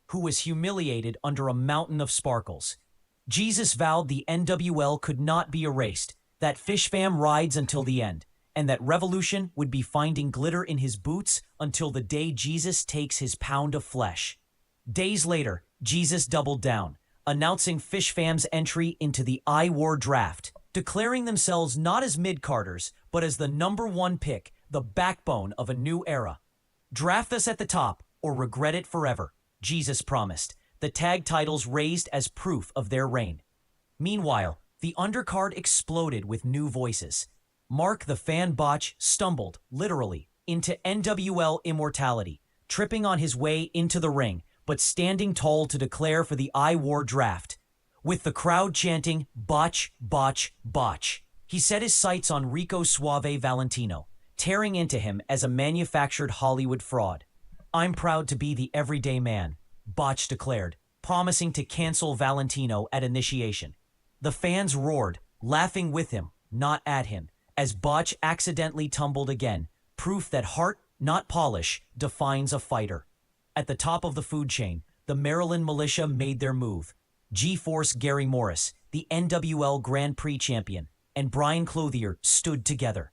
who was humiliated under a mountain of sparkles. Jesus vowed the NWL could not be erased, that Fish Fam rides until the end, and that Revolution would be finding glitter in his boots until the day Jesus takes his pound of flesh. Days later, Jesus doubled down, announcing Fish Fam's entry into the IWAR draft, declaring themselves not as mid-carders, but as the #1 pick, the backbone of a new era. "Draft us at the top, or regret it forever," Jesus promised, the tag titles raised as proof of their reign. Meanwhile, the undercard exploded with new voices. Mark the Fan Botch stumbled, literally, into NWL immortality, tripping on his way into the ring, but standing tall to declare for the IWAR draft. With the crowd chanting, "Botch, Botch, Botch," he set his sights on Rico Suave Valentino, tearing into him as a manufactured Hollywood fraud. "I'm proud to be the everyday man," Botch declared, promising to cancel Valentino at initiation. The fans roared, laughing with him, not at him, as Botch accidentally tumbled again, proof that heart, not polish, defines a fighter. At the top of the food chain, the Maryland militia made their move. G-Force Gary Morris, the NWL Grand Prix champion, and Brian Clothier stood together,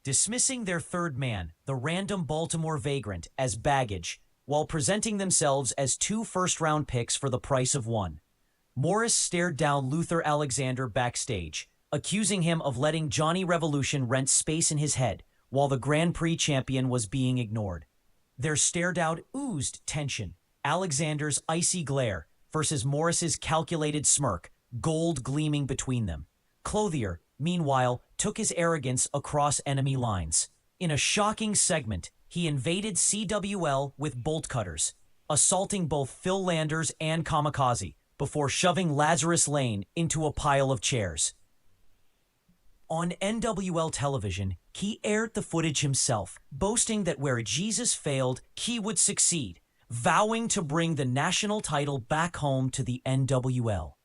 dismissing their third man, the random Baltimore vagrant, as baggage, while presenting themselves as 2 first-round picks for the price of 1. Morris stared down Luther Alexander backstage, accusing him of letting Johnny Revolution rent space in his head, while the Grand Prix champion was being ignored. Their stare-down oozed tension, Alexander's icy glare versus Morris's calculated smirk, gold gleaming between them. Clothier, meanwhile, took his arrogance across enemy lines. In a shocking segment, he invaded CWL with bolt cutters, assaulting both Phil Landers and Kamikaze, before shoving Lazarus Lane into a pile of chairs. On NWL television, he aired the footage himself, boasting that where Jesus failed, he would succeed, vowing to bring the national title back home to the NWL.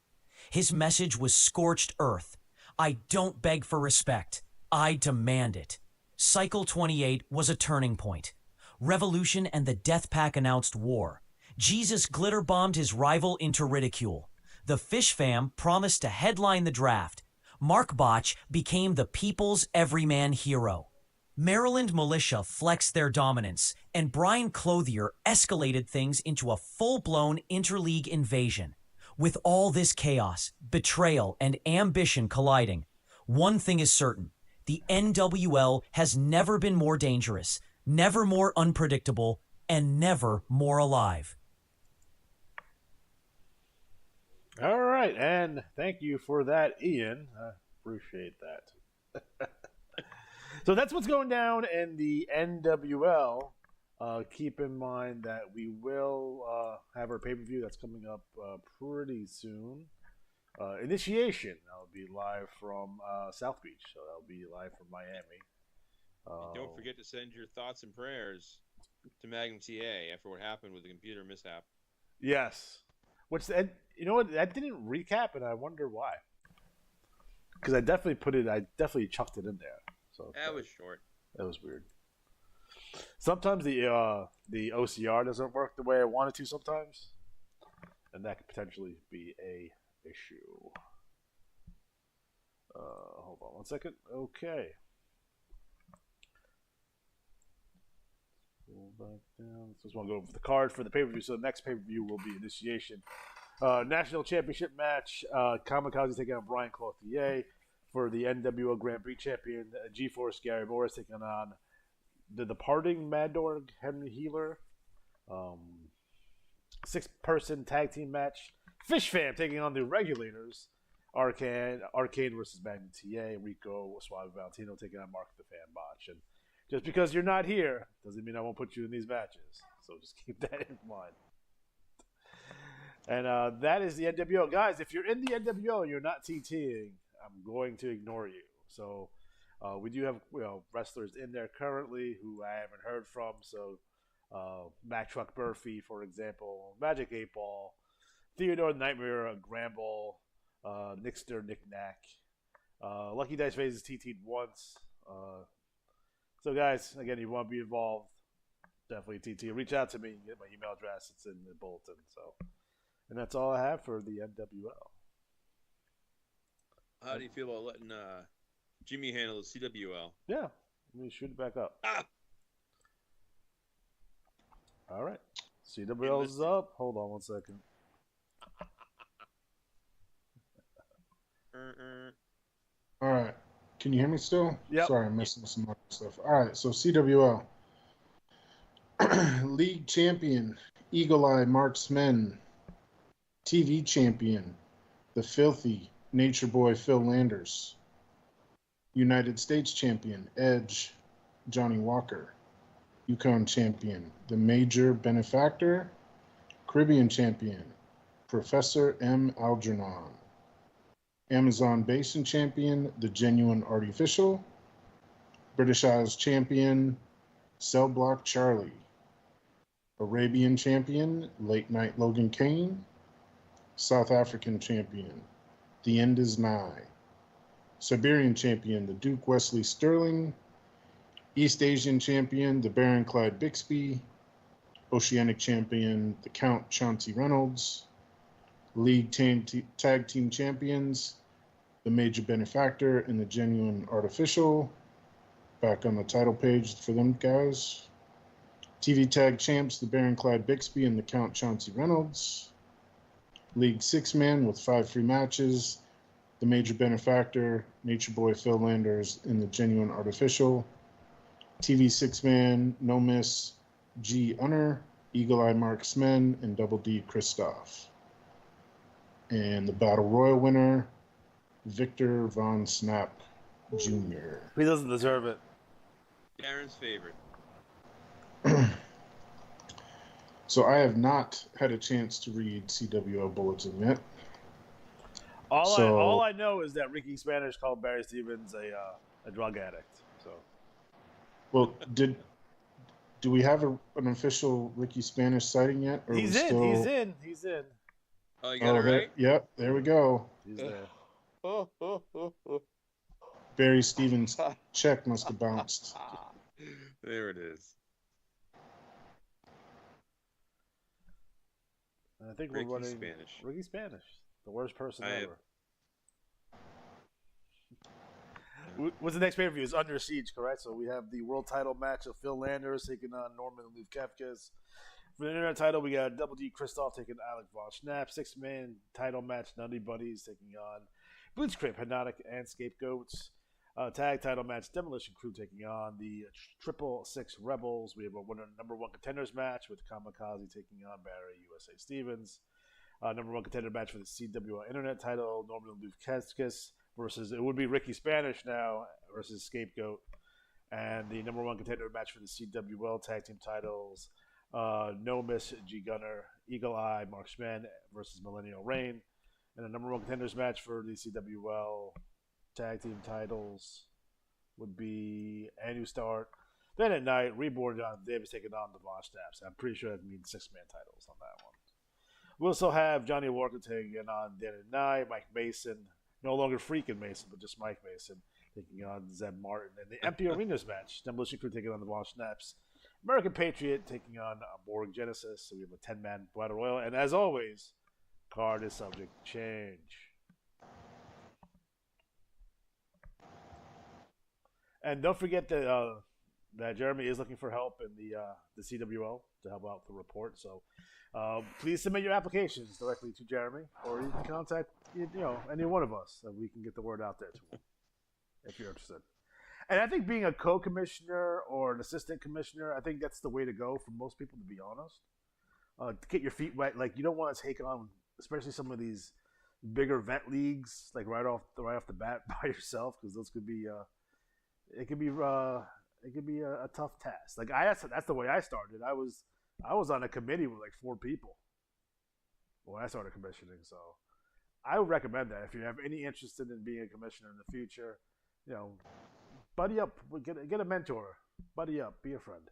His message was scorched earth. "I don't beg for respect. I demand it." Cycle 28 was a turning point. Revolution and the Death Pack announced war. Jesus glitter bombed his rival into ridicule. The Fish Fam promised to headline the draft. Mark Botch became the people's everyman hero. Maryland militia flexed their dominance, and Brian Clothier escalated things into a full-blown interleague invasion. With all this chaos, betrayal, and ambition colliding, one thing is certain: the NWL has never been more dangerous, never more unpredictable, and never more alive. All right, and thank you for that, Ian. I appreciate that. So that's what's going down in the NWL. Keep in mind that we will have our pay-per-view that's coming up pretty soon. Initiation, I'll be live from South Beach, so I'll be live from Miami. Don't forget to send your thoughts and prayers to Magnum TA after what happened with the computer mishap. Yes. You know what? That didn't recap, and I wonder why. Because I definitely chucked it in there. So that was short. That was weird. Sometimes the OCR doesn't work the way I want it to sometimes, and that could potentially be a issue. Hold on one second. Okay. Pull back down. So just want to go over the card for the pay-per-view. So the next pay-per-view will be Initiation. National Championship match. Kamikaze taking on Brian Cloutier for the NWO Grand Prix champion. G-Force Gary Morris taking on the departing Mad Dog Henry Healer. 6-person tag team match. Fish Fam taking on the Regulators. Arcane versus Magnum TA. Rico Suave Valentino taking on Mark the Fan Botch. And just because you're not here doesn't mean I won't put you in these matches. So just keep that in mind. And that is the NWO. Guys, if you're in the NWO and you're not TTing, I'm going to ignore you. So we do have wrestlers in there currently who I haven't heard from. So Mack Truck Murphy, for example, Magic 8 Ball, Theodore Nightmare, Gramble, Nickster, Nick Knack. Lucky Dice Phase is TT'd once. So guys, again, if you want to be involved, definitely TT. Reach out to me. Get my email address. It's in the bulletin. So, and that's all I have for the NWL. How do you feel about letting Jimmy handle the CWL? Yeah, let me shoot it back up. All right, CWL is up. Hold on one second. All right. Can you hear me still? Yep. Sorry, I'm missing some other stuff. All right, so CWL. League champion, Eagle Eye Marksmen. TV champion, The Filthy, Nature Boy Phil Landers. United States champion, Edge, Johnny Walker. Yukon champion, The Major Benefactor. Caribbean champion, Professor M. Algernon. Amazon Basin champion, The Genuine Artificial. British Isles champion, Cell Block Charlie. Arabian champion, Late Night Logan Kane. South African champion, The End Is Nigh. Siberian champion, the Duke Wesley Sterling. East Asian champion, the Baron Clyde Bixby. Oceanic champion, the Count Chauncey Reynolds. League tag team champions, the Major Benefactor and the Genuine Artificial. Back on the title page for them guys. TV tag champs, the Baron Clyde Bixby and the Count Chauncey Reynolds. League 6-man with 5 free matches, the Major Benefactor, Nature Boy Phil Landers, and the Genuine Artificial. TV 6-man, No Miss, G. Unner, Eagle Eye Marksmen, and Double D Christoph. And the Battle Royal winner, Victor Von Snap Jr. He doesn't deserve it. Darren's favorite. So I have not had a chance to read CWO Bulletin yet. All I know is that Ricky Spanish called Barry Stevens a drug addict. So, well, do we have an official Ricky Spanish sighting yet? Or he's in. Oh, you got it right? Yep, there we go. He's there. Barry Stevens' check must have bounced. There it is. I think Ricky we're running Spanish. Ricky Spanish, the worst person ever. What's the next pay-per-view? It's Under Siege, correct? So we have the world title match of Phil Landers taking on Norman and Luke Kefkes. For the internet title, we got Double D Christoph taking Alec Von Schnapp. 6-man title match, Nutty Buddies taking on Blitzkrieg, Hypnotic, and Scapegoats. Tag title match, Demolition Crew taking on the 666 Rebels. We have a number 1 contenders match with Kamikaze taking on Barry USA Stevens. Number 1 contender match for the CWO internet title, Norman and Luke Kefkes versus, it would be Ricky Spanish now, versus Scapegoat. And the number 1 contender match for the CWL tag team titles, No Miss G Gunner, Eagle Eye Marksman versus Millennial Reign. And the number 1 contenders match for the CWL tag team titles would be Anu Start. Then at night, Reborn John Davis taking on the Von Snaps. I'm pretty sure that means 6-man titles on that one. We also have Johnny Walker taking on Dan at Night, Mike Mason, no longer Freaking Mason, but just Mike Mason taking on Zeb Martin. And the Empty Arenas match, Demolition Crew taking on the Von Snaps American Patriot taking on Borg Genesis. So we have a 10-man battle royal, and as always, card is subject to change. And don't forget that Jeremy is looking for help in the CWL to help out the report. So please submit your applications directly to Jeremy, or you can contact any one of us, so we can get the word out there to him if you're interested. And I think being a co-commissioner or an assistant commissioner, I think that's the way to go for most people, to be honest. To get your feet wet, like you don't want to take on, especially some of these bigger vet leagues, like right off the bat by yourself, because those could be it could be a tough task. Like that's the way I started. I was on a committee with like 4 people when I started commissioning. So I would recommend that if you have any interest in being a commissioner in the future, buddy up, get a mentor, buddy up, be a friend.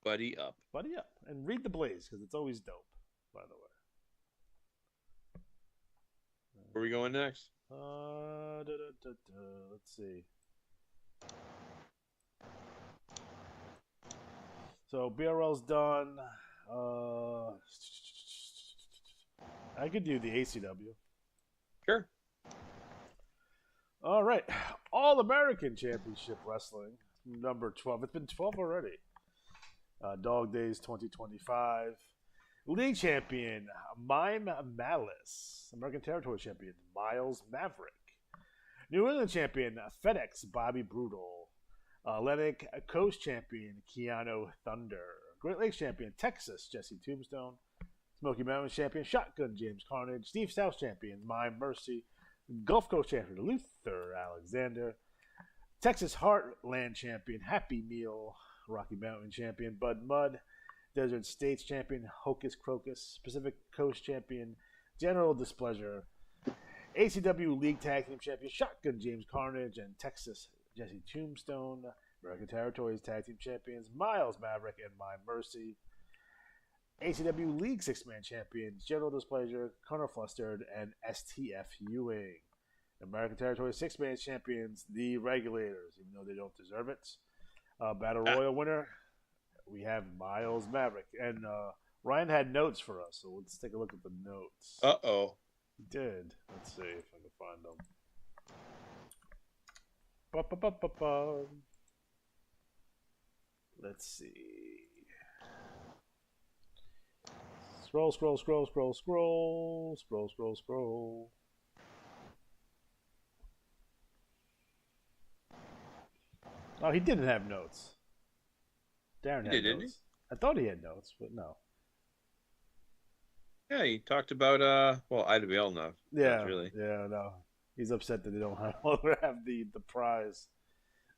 Buddy up, and read the Blaze because it's always dope. By the way, where are we going next? Let's see. So BRL's done. I could do the ACW. Sure. All right. All American Championship Wrestling, number 12. It's been 12 already. Dog Days 2025. League Champion, Mime Malice. American Territory Champion, Miles Maverick. New England Champion, FedEx, Bobby Brutal. Atlantic Coast Champion, Keanu Thunder. Great Lakes Champion, Texas, Jesse Tombstone. Smoky Mountain Champion, Shotgun James Carnage. Steve South Champion, Mime Mercy. Gulf Coast Champion, Luther Alexander. Texas Heartland Champion, Happy Meal. Rocky Mountain Champion, Bud Mudd. Desert States Champion, Hocus Crocus. Pacific Coast Champion, General Displeasure. ACW League Tag Team Champion, Shotgun James Carnage, and Texas Jesse Tombstone. American Territories Tag Team Champions, Miles Maverick and Mime Mercy. ACW League 6-Man Champions, General Displeasure, Connor Flustered, and STF Ewing. American Territories 6-Man Champions, the Regulators, even though they don't deserve it. Battle Royal winner, we have Miles Maverick. And Ryan had notes for us, so let's take a look at the notes. Uh-oh. He did. Let's see if I can find them. Let's see. Scroll. Oh, he didn't have notes. Darren had didn't notes. I thought he had notes, but no. Yeah, he talked about IWL now. Yeah, really. Yeah, no. He's upset that they don't have the prize,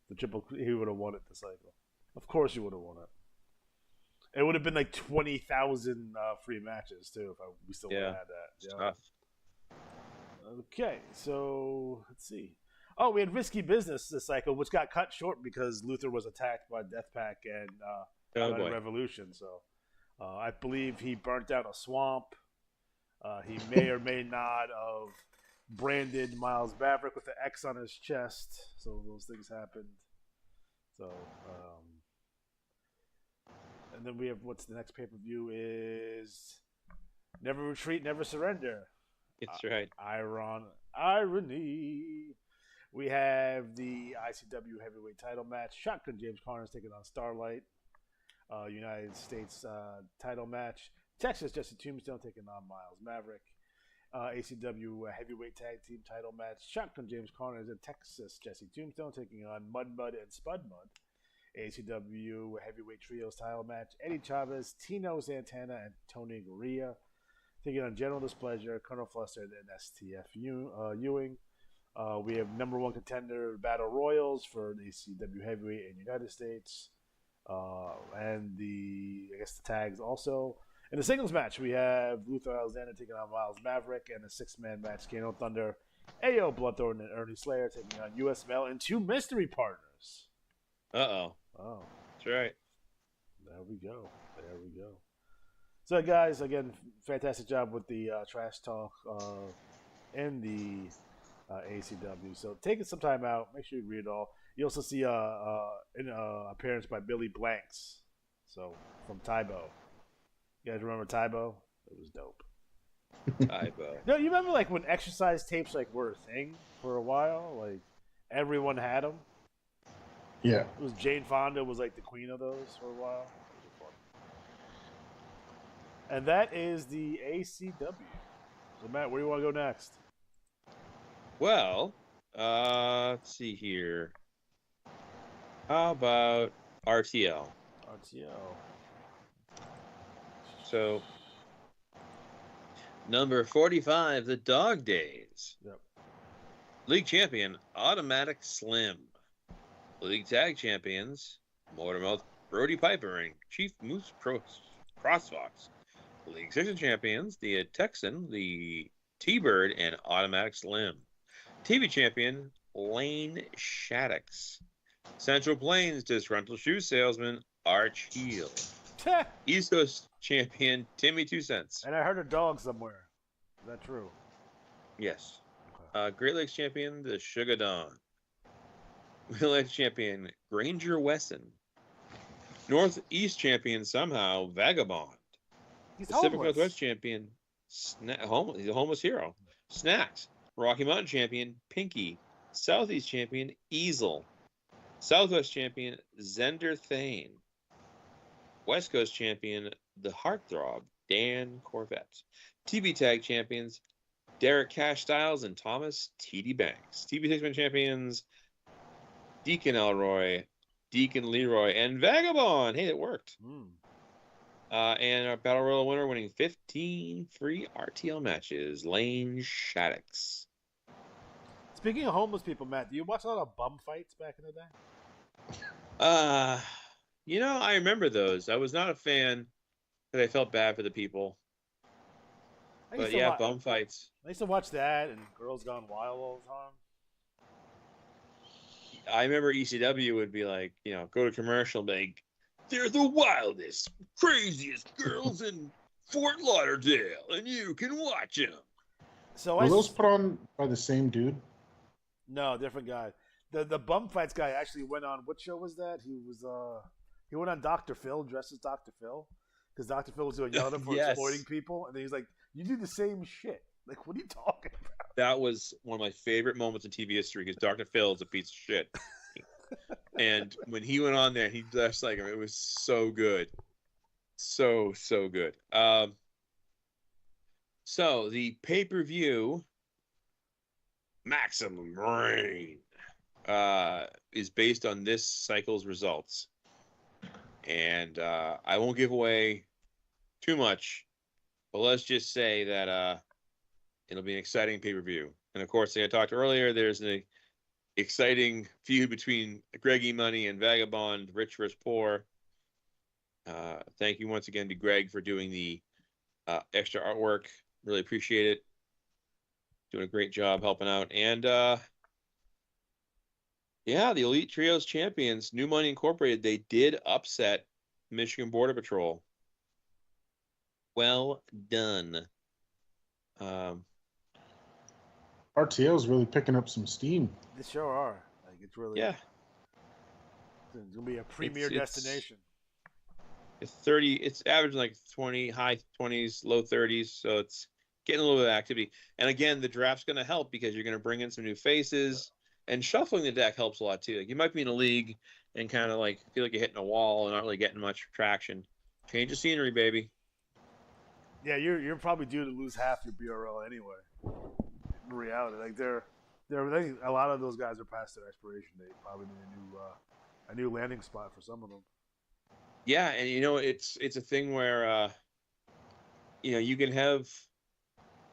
the triple. He would have won it this cycle. Of course, he would have won it. It would have been like 20,000 free matches too if we still would have had that. Yeah. Tough. Okay, so let's see. Oh, we had Risky Business this cycle, which got cut short because Luther was attacked by Deathpack and Revolution. So I believe he burnt down a swamp. He may or may not have branded Miles Maverick with the X on his chest. So those things happened. So, and then we have what's the next pay-per-view is Never Retreat, Never Surrender. That's right. Irony. We have the ICW heavyweight title match. Shotgun James Carnage taking on Starlight. United States title match. Texas Jesse Tombstone taking on Miles Maverick. ACW heavyweight tag team title match. Shotgun James Carnage and Texas Jesse Tombstone taking on Mud and Spud Mud. ACW heavyweight trios title match. Eddie Chavez, Tino Santana, and Tony Gurria taking on General Displeasure, Colonel Flustered, and STF Ewing. We have number 1 contender battle royals for the ACW heavyweight in the United States. And the tags also. In the singles match, we have Luther Alexander taking on Miles Maverick, and a 6-man match, Kano Thunder, Ayo Bloodthorn, and Ernie Slayer taking on US Mail and 2 mystery partners. Uh-oh. Oh. That's right. There we go. So, guys, again, fantastic job with the trash talk and the ACW. So, take some time out. Make sure you read it all. You also see an appearance by Billy Blanks. So from Tybo. You guys remember Tybo? It was dope. Tybo. No, you remember like when exercise tapes like were a thing for a while? Like everyone had them. Yeah. It was Jane Fonda was like the queen of those for a while. And that is the ACW. So Matt, where do you want to go next? Well, let's see here. How about RTL? RTL. So, number 45, the Dog Days. Yep. League champion, Automatic Slim. League tag champions, Motormouth Brody Piper and Chief Moose Crossfox. League section champions, the Texan, the T-Bird, and Automatic Slim. TV champion, Lane Shaddix. Central Plains disgruntled shoe salesman, Arch Heel. East Coast champion, Timmy 2 Cents. And I heard a dog somewhere. Is that true? Yes. Great Lakes champion, the Sugar Dawn. Village champion, Granger Wesson. Northeast champion, somehow, Vagabond. He's Pacific homeless. Northwest champion, he's a homeless hero. Snacks. Rocky Mountain champion, Pinky. Southeast champion, Easel. Southwest champion, Zender Thane. West Coast champion, the Heartthrob, Dan Corvette. TV tag champions, Derek Cash Styles and Thomas T.D. Banks. TV six-man champions, Deacon Elroy, Deacon Leroy, and Vagabond. Hey, it worked. And our Battle Royal winner winning 15 free RTL matches, Lane Shaddix. Speaking of homeless people, Matt, do you watch a lot of bum fights back in the day? I remember those. I was not a fan because I felt bad for the people. But yeah, bum fights. I used to watch that and Girls Gone Wild all the time. I remember ECW would be like, go to commercial, like, they're the wildest, craziest girls in Fort Lauderdale, and you can watch them. So Were those put on by the same dude? No, different guy. The bum fights guy actually went on. What show was that? He went on Dr. Phil, dressed as Dr. Phil, because Dr. Phil was doing yelling for Yes. exploiting people, and then he's like, "You do the same shit. Like, what are you talking about?" That was one of my favorite moments in TV history because Dr. Phil is a piece of shit. And when he went on there, he dressed like him. It was so good. So good. So the pay-per-view Maximum Reign is based on this cycle's results. And I won't give away too much, but let's just say that it'll be an exciting pay-per-view. And of course, like I talked earlier, there's an exciting feud between Greg E. Money and Vagabond, Rich vs. Poor. Thank you once again to Greg for doing the extra artwork. Really appreciate it. Doing a great job helping out. And the Elite Trios champions, New Money Incorporated, they did upset Michigan Border Patrol. Well done. RTL's really picking up some steam. They sure are. Like, it's really It's gonna be a premier destination. It's averaging like 20, high 20s, low 30s, so it's getting a little bit of activity. And again, the draft's going to help because you're going to bring in some new faces, and shuffling the deck helps a lot too. Like, you might be in a league and kind of like feel like you're hitting a wall and not really getting much traction. Change the scenery, baby. Yeah, you're probably due to lose half your BRL anyway. In reality, like a lot of those guys are past their expiration date. Probably need a new landing spot for some of them. Yeah, and it's a thing where you can have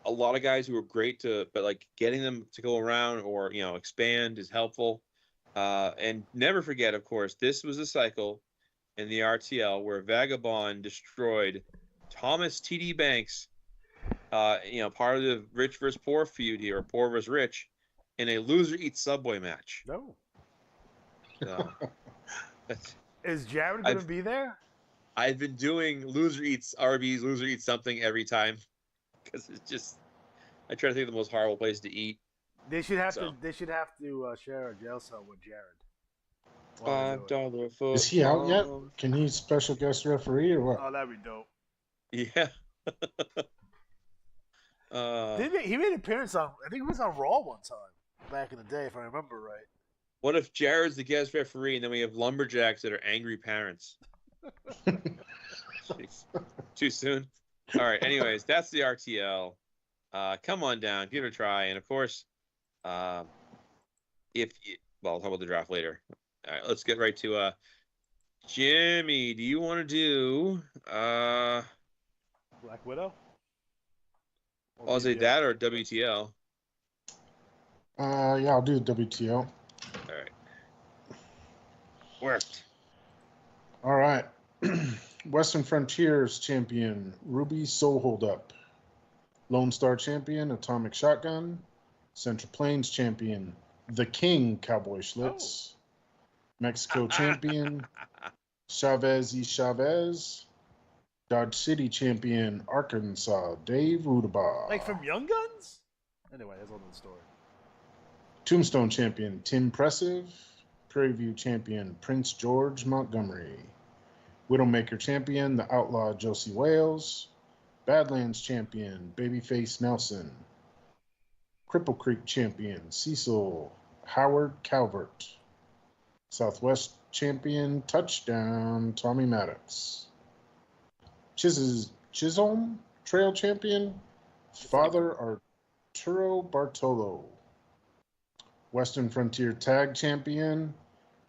a lot of guys who are great but like getting them to go around or expand is helpful. And never forget, of course, this was a cycle in the RTL where Vagabond destroyed Thomas T.D. Banks, part of the Rich versus Poor feud here, or Poor versus Rich, in a loser eats Subway match. No. So, Is Jared going to be there? I've been doing loser eats Arby's, loser eats something every time because it's just I try to think of the most horrible place to eat. They should have to share a jail cell with Jared. $5 football. Is he out yet? Can he special guest referee or what? Oh, that'd be dope. Yeah. He made an appearance on, I think he was on Raw one time back in the day, if I remember right. What if Jared's the guest referee and then we have lumberjacks that are angry parents? Jeez. Too soon? All right. Anyways, that's the RTL. Come on down, give it a try, and of course, well, I'll talk about the draft later. All right, let's get right to Jimmy. Do you want to do Black Widow? I'll say that or WTL? Yeah, I'll do WTL. All right. Worked. All right. Western Frontiers champion, Ruby Soul Holdup. Lone Star champion, Atomic Shotgun. Central Plains champion, The King, Cowboy Schlitz. Mexico champion, Chavez y Chavez. Dodge City champion, Arkansas, Dave Rudabaugh. Like from Young Guns? Anyway, that's another story. Tombstone champion, Tim Pressive. Prairie View champion, Prince George Montgomery. Widowmaker champion, the Outlaw Josie Wales. Badlands champion, Babyface Nelson. Cripple Creek champion, Cecil Howard Calvert. Southwest champion, Touchdown, Tommy Maddox. Chisholm Trail champion, Father Arturo Bartolo. Western Frontier Tag champion,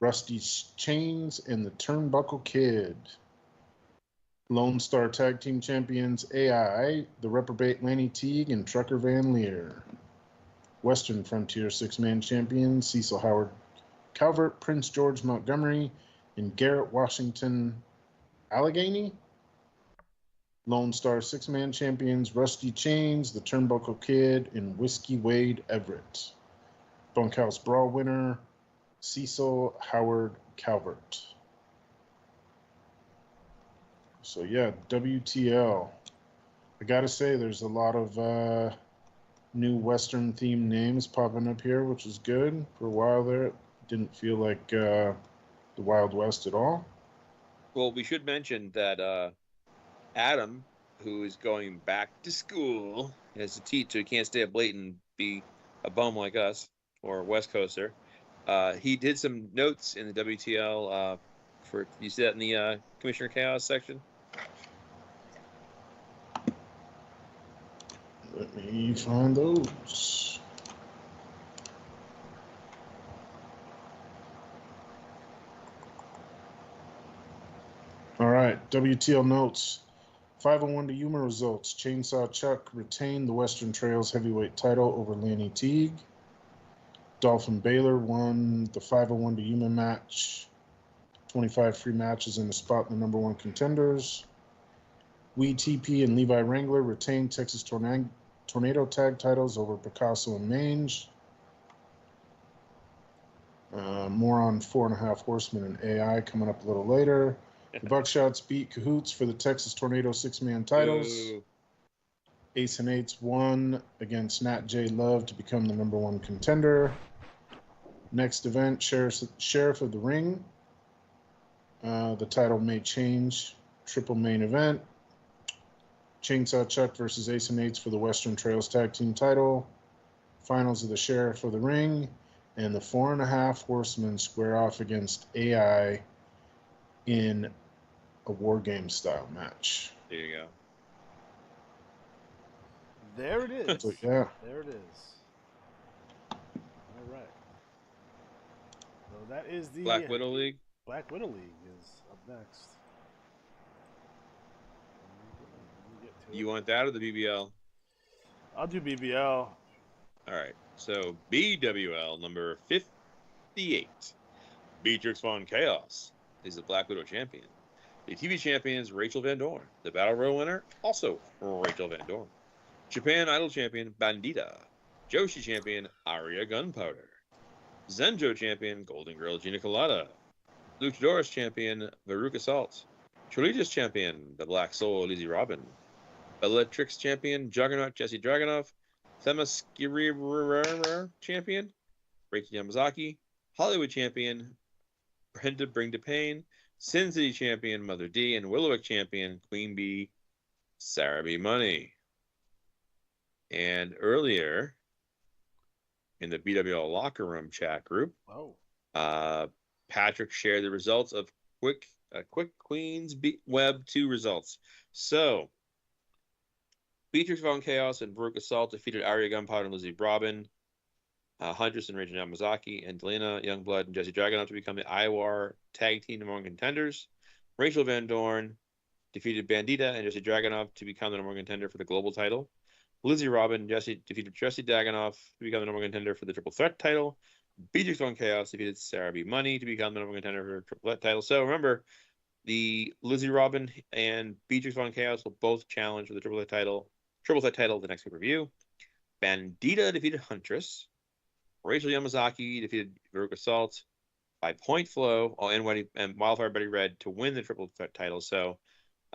Rusty Chains and the Turnbuckle Kid. Lone Star Tag Team Champions AI, the Reprobate Lanny Teague and Trucker Van Leer. Western Frontier Six-Man Champion, Cecil Howard Calvert, Prince George Montgomery, and Garrett Washington Allegheny. Lone Star Six-Man Champions, Rusty Chains, the Turnbuckle Kid, and Whiskey Wade Everett. Bunkhouse Brawl winner, Cecil Howard Calvert. So yeah, WTL. I gotta say, there's a lot of new Western themed names popping up here, which is good. For a while there, it didn't feel like the Wild West at all. Well, we should mention that Adam, who is going back to school as a teacher, he can't stay up late and be a bum like us or a West Coaster. He did some notes in the WTL for, you see that in the Commissioner Chaos section? Let me find those. All right, WTL notes. 501 to Yuma results. Chainsaw Chuck retained the Western Trails heavyweight title over Lanny Teague. Dolphin Baylor won the 501 to Yuma match. 25 free matches in the spot in the number one contenders. Wee TP and Levi Wrangler retained Texas Tornado tag titles over Picasso and Mange. More on 4.5 Horsemen and AI coming up a little later. The Buckshots beat Cahoots for the Texas Tornado six-man titles. Ooh. Ace and Eights won against Nat J. Love to become the number one contender. Next event, Sheriff of the Ring. The title may change. Triple main event. Chainsaw Chuck versus Ace and Eights for the Western Trails Tag Team title. Finals of the Sheriff of the Ring. And the 4.5 Horsemen square off against AI in a War Game style match. There you go. There it is. So, yeah. There it is. All right. So that is the Black Widow League. Black Widow League is up next. You want that or the BBL? I'll do BBL. All right. So BWL number 58. Beatrix Von Chaos is the Black Widow champion. The TV champion is Rachel Van Dorn. The Battle Royal winner, also Rachel Van Dorn. Japan Idol champion, Bandita. Joshi champion, Aria Gunpowder. Zenjo champion, Golden Girl Gina Colada. Luchadores champion, Veruca Salt. Cholitas champion, the Black Soul Lizzie Robin. Electrics champion, Juggernaut Jesse Dragunov. Themyscira champion, Rachel Yamazaki. Hollywood champion, Brenda Bring to Pain, Sin City champion Mother D, and Willowwick champion Queen Bee, Sarah B. Money. And earlier in the BWL locker room chat group, Patrick shared the results of quick Queens Web 2 results. So, Beatrix Von Chaos and Brooke Assault defeated Aria Gunpowder and Lizzie Robin, Huntress and Rachel Yamazaki, and Delina Youngblood and Jesse Dragunov to become the IWAR Tag Team number 1 contenders. Rachel Van Dorn defeated Bandita and Jesse Dragunov to become the number 1 contender for the global title. Lizzie Robin defeated Jesse Dragunov to become the number 1 contender for the triple threat title. Beatrix Von Chaos defeated Sarah B. Money to become the number 1 contender for the triple threat title. So remember, the Lizzie Robin and Beatrix Von Chaos will both challenge for the triple threat title the next pay-per-view. Bandita defeated Huntress. Rachel Yamazaki defeated Veruca Salt by point flow, and Wildfire Betty Red to win the triple threat title. So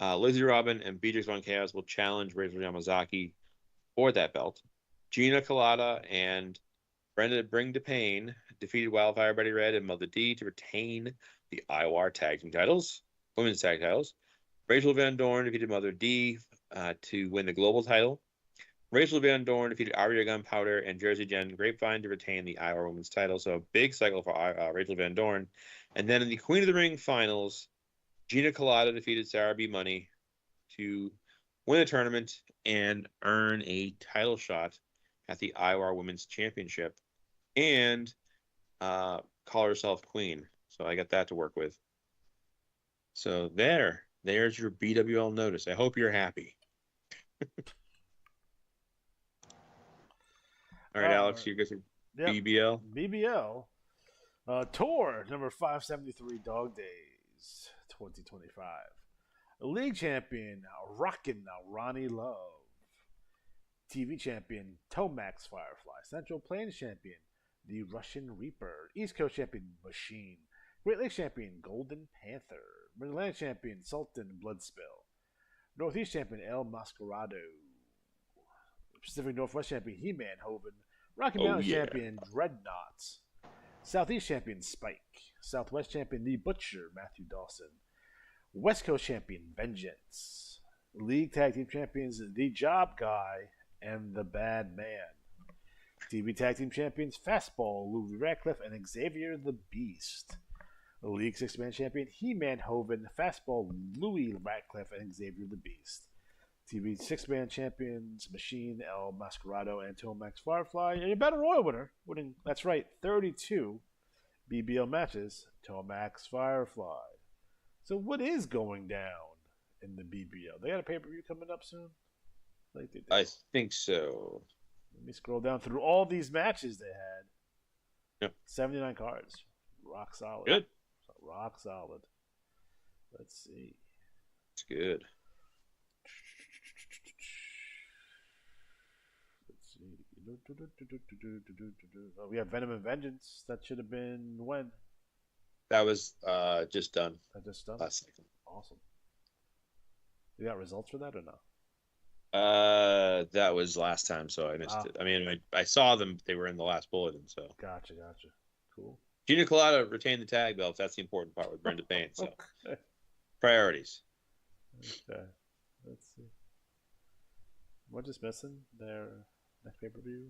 Lizzie Robin and Beatrix Von Chaos will challenge Rachel Yamazaki for that belt. Gina Colada and Brenda Bring to Pain defeated Wildfire Betty Red and Mother D to retain the IWAR tag team titles, women's tag titles. Rachel Van Dorn defeated Mother D to win the global title. Rachel Van Dorn defeated Aria Gunpowder and Jersey Jen Grapevine to retain the IWAR women's title. So a big cycle for Rachel Van Dorn. And then in the Queen of the Ring finals, Gina Colada defeated Sarah B. Money to win the tournament and earn a title shot at the IWAR Women's Championship and call herself Queen. So I got that to work with. So there's your BWL notice. I hope you're happy. All right, Alex, you guys are BBL? BBL. Tour number 573, Dog Days 2025. League champion, Rockin' Ronnie Love. TV champion, Tomax Firefly. Central Plains champion, the Russian Reaper. East Coast champion, Machine. Great Lakes champion, Golden Panther. Mid-Atlantic champion, Sultan Bloodspill. Northeast champion, El Mascarado. Pacific Northwest champion, He-Man Hoven. Rocky Mountain champion, Dreadnoughts. Southeast champion, Spike. Southwest champion, The Butcher, Matthew Dawson. West Coast champion, Vengeance. League tag team champions, The Job Guy and The Bad Man. TV tag team champions, Fastball, Louis Radcliffe, and Xavier the Beast. League six-man champion, He-Man Hoven, Fastball, Louis Radcliffe, and Xavier the Beast. TV six-man champions, Machine, El Mascarado, and Tomax Firefly. And your Battle Royal winner, winning, that's right, 32 BBL matches, Tomax Firefly. So what is going down in the BBL? They got a pay-per-view coming up soon? Like they did. I think so. Let me scroll down through all these matches they had. Yep. 79 cards. Rock solid. Good. Rock solid. Let's see. It's good. Let's see. Oh, we have Venom and Vengeance. That should have been when? That was just done. That just done? Last second. Awesome. You got results for that or no? That was last time, so I missed it. I mean, I saw them. They were in the last bulletin, so. Gotcha. Cool. Gina Colada retained the tag belts. That's the important part with Brenda Payne. So, okay. Priorities. Okay. Let's see. What is missing? Their next pay-per-view?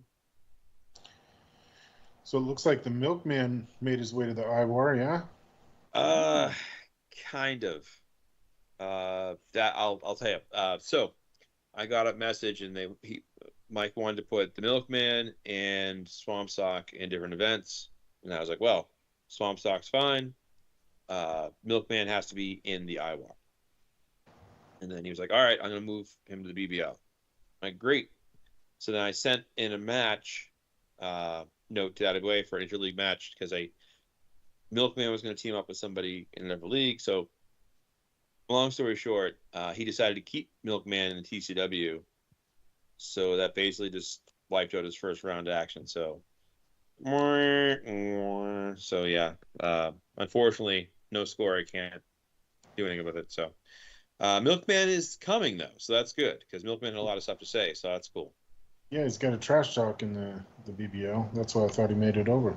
So it looks like the Milkman made his way to the IWAR, yeah? Kind of. That I'll tell you. So I got a message, and Mike wanted to put the Milkman and Swamp Sock in different events, and I was like, well, Swamp Sock's fine. Milkman has to be in the IWAR. And then he was like, all right, I'm going to move him to the BBL. I'm like, great. So then I sent in a match note to Adagway for an interleague match because Milkman was going to team up with somebody in another league. So long story short, he decided to keep Milkman in the TCW. So that basically just wiped out his first round action. So yeah, unfortunately, no score. I can't do anything with it. So Milkman is coming though, so that's good because Milkman had a lot of stuff to say, so that's cool. Yeah, he's got a trash talk in the BBL. That's why I thought he made it over.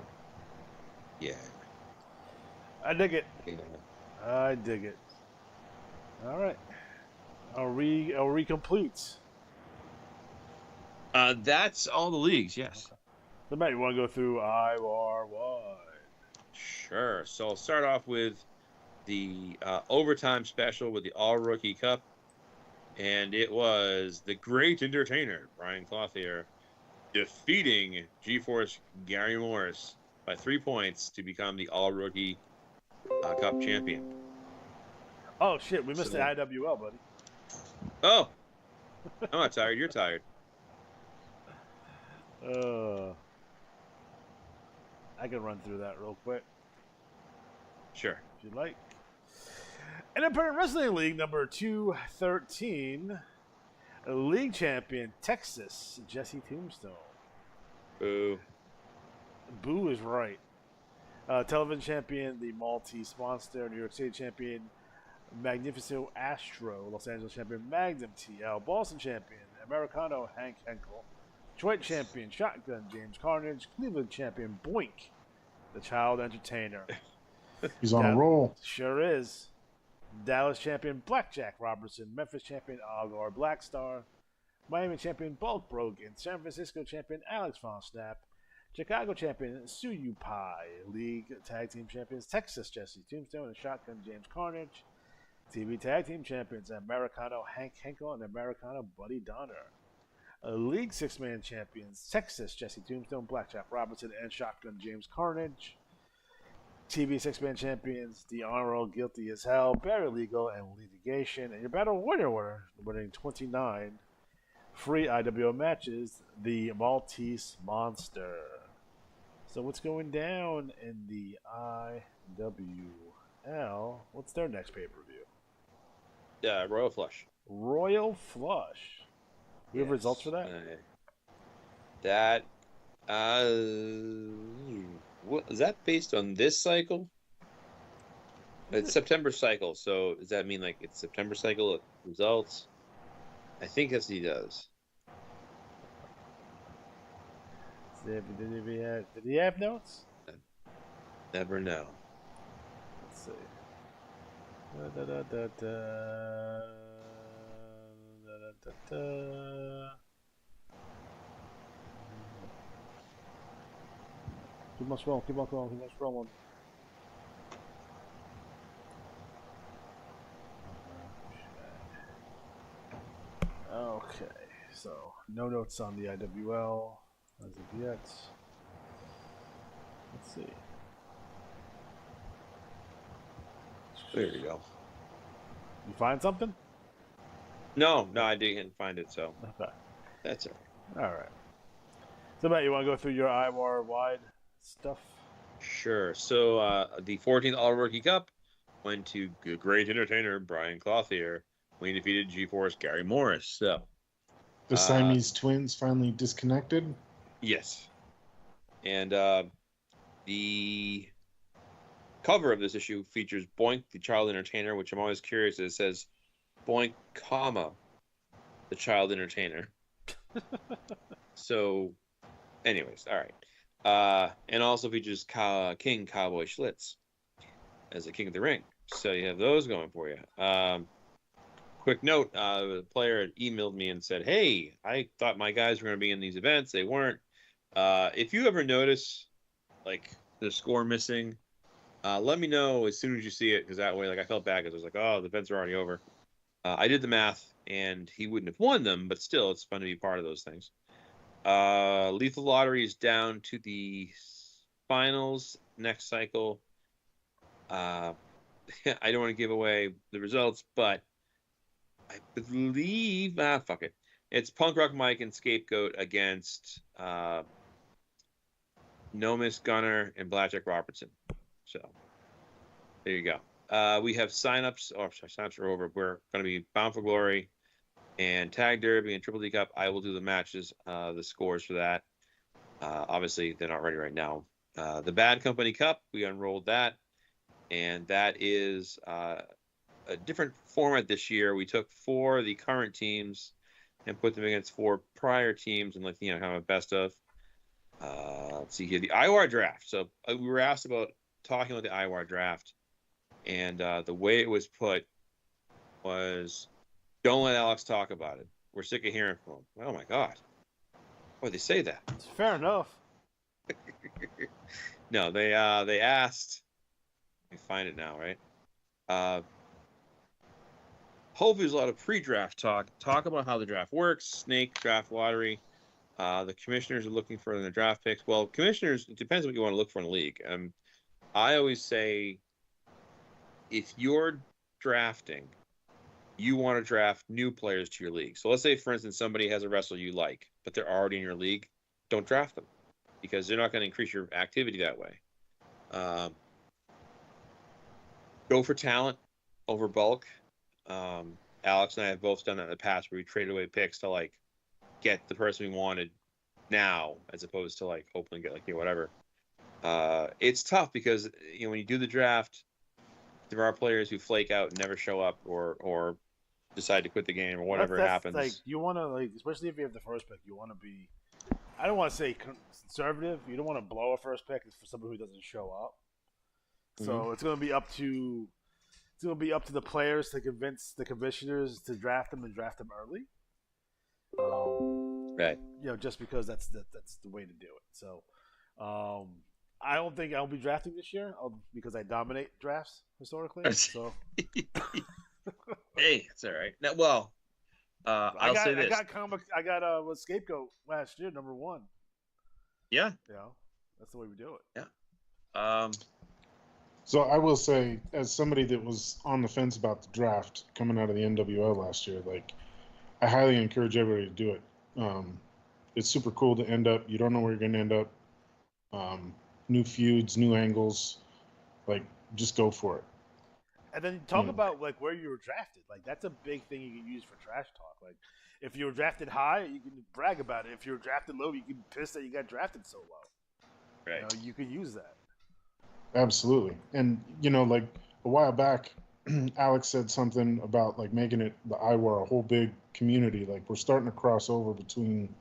Yeah. I dig it. Yeah. I dig it. All right. Are we complete? That's all the leagues, yes. Okay. So, Matt, you want to go through IWAR wide? Sure. So I'll start off with the overtime special with the All Rookie Cup, and it was the Great Entertainer Brian Clothier defeating G-Force Gary Morris by 3 points to become the All Rookie Cup champion. Oh shit, we missed the IWL, buddy. Oh, I'm not tired. You're tired. I can run through that real quick. Sure. If you'd like. Independent Wrestling League number 213. League champion, Texas, Jesse Tombstone. Boo. Boo is right. Television champion, the Maltese Monster. New York City champion, Magnifico Astro. Los Angeles champion, Magnum TL. Boston champion, Americano Hank Henkel. Detroit champion, Shotgun James Carnage. Cleveland champion, Boink, the Child Entertainer. He's on a roll. Sure is. Dallas champion, Blackjack Robertson. Memphis champion, Algar Blackstar. Miami champion, Bulk Brogan. San Francisco champion, Alex Von Snap. Chicago champion, Suyu Pai. League tag team champions, Texas Jesse Tombstone and Shotgun James Carnage. TV tag team champions, Americano Hank Henkel and Americano Buddy Donner. League six-man champions, Texas Jesse Tombstone, Blackjack Robertson, and Shotgun James Carnage. TV six-man champions, The Honorable Guilty as Hell, Barry Legal, and Litigation. And your battle winner, winning 29 free IWO matches, the Maltese Monster. So what's going down in the IWL? What's their next pay-per-view? Royal Flush. Royal Flush. We have results for that? What is that based on this cycle? It's September cycle, so does that mean like it's September cycle results? I think that's what he does. Did he have notes? Never know. Let's see. Keep on scrolling, keep on scrolling. Okay, so no notes on the IWL as of yet. Let's see. There you go. You find something? No, I didn't find it, so Okay. that's it. All right. So, Matt, you want to go through your IWAR wide stuff? Sure. So the 14th All Rookie Cup went to Great Entertainer Brian Clothier when he defeated G-Force Gary Morris. So the Siamese twins finally disconnected. Yes. And the cover of this issue features Boink, the Child Entertainer, which I'm always curious. It says Boink, comma, the Child Entertainer. So, anyways, all right. And also features King Cowboy Schlitz as the King of the Ring. So you have those going for you. Quick note, the player had emailed me and said, hey, I thought my guys were going to be in these events. They weren't. If you ever notice, like, the score missing, let me know as soon as you see it, because that way, like, I felt bad because I was like, oh, the events are already over. I did the math, and he wouldn't have won them, but still, it's fun to be part of those things. Lethal Lottery is down to the finals next cycle. I don't want to give away the results, but I believe fuck it. It's Punk Rock Mike and Scapegoat against Nomis Gunner and Blackjack Robertson. So there you go. We have signups. Oh, sorry, signups are over. We're going to be Bound for Glory and Tag Derby and Triple D Cup. I will do the matches, the scores for that. Obviously, they're not ready right now. The Bad Company Cup, we unrolled that. And that is a different format this year. We took 4 of the current teams and put them against 4 prior teams and, like, kind of a best of. Let's see here. The IWAR draft. So we were asked about talking about the IWAR draft. And the way it was put was, don't let Alex talk about it. We're sick of hearing from him. Oh, my God. Why'd they say that? It's fair enough. No, they asked. Let me find it now, right? Hopefully there's a lot of pre-draft talk about how the draft works, snake draft lottery. The commissioners are looking for the draft picks. Well, commissioners, it depends what you want to look for in the league. I always say, if you're drafting, you want to draft new players to your league. So let's say, for instance, somebody has a wrestler you like, but they're already in your league. Don't draft them, because they're not going to increase your activity that way. Go for talent over bulk. Alex and I have both done that in the past, where we traded away picks to like get the person we wanted now, as opposed to like hopefully get like whatever. It's tough because when you do the draft, there are players who flake out and never show up, or decide to quit the game, or whatever happens. Like, you want to, especially if you have the first pick, you want to be, I don't want to say conservative. You don't want to blow a first pick for somebody who doesn't show up. So it's going to be up to the players to convince the commissioners to draft them and draft them early. Right. Just because that's the way to do it. So I don't think I'll be drafting this year because I dominate drafts historically. So hey, it's all right. Now, well, I'll say this. I got a Scapegoat last year, number 1. Yeah. That's the way we do it. Yeah. So I will say, as somebody that was on the fence about the draft coming out of the NWL last year, like, I highly encourage everybody to do it. It's super cool to end up. You don't know where you're going to end up. New feuds, new angles. Like, just go for it. And then talk about like where you were drafted. Like, that's a big thing you can use for trash talk. Like, if you were drafted high, you can brag about it. If you were drafted low, you can piss that you got drafted so low. Right. You can use that. Absolutely. And, like a while back, Alex said something about like making it the IWAR a whole big community. Like, we're starting to cross over between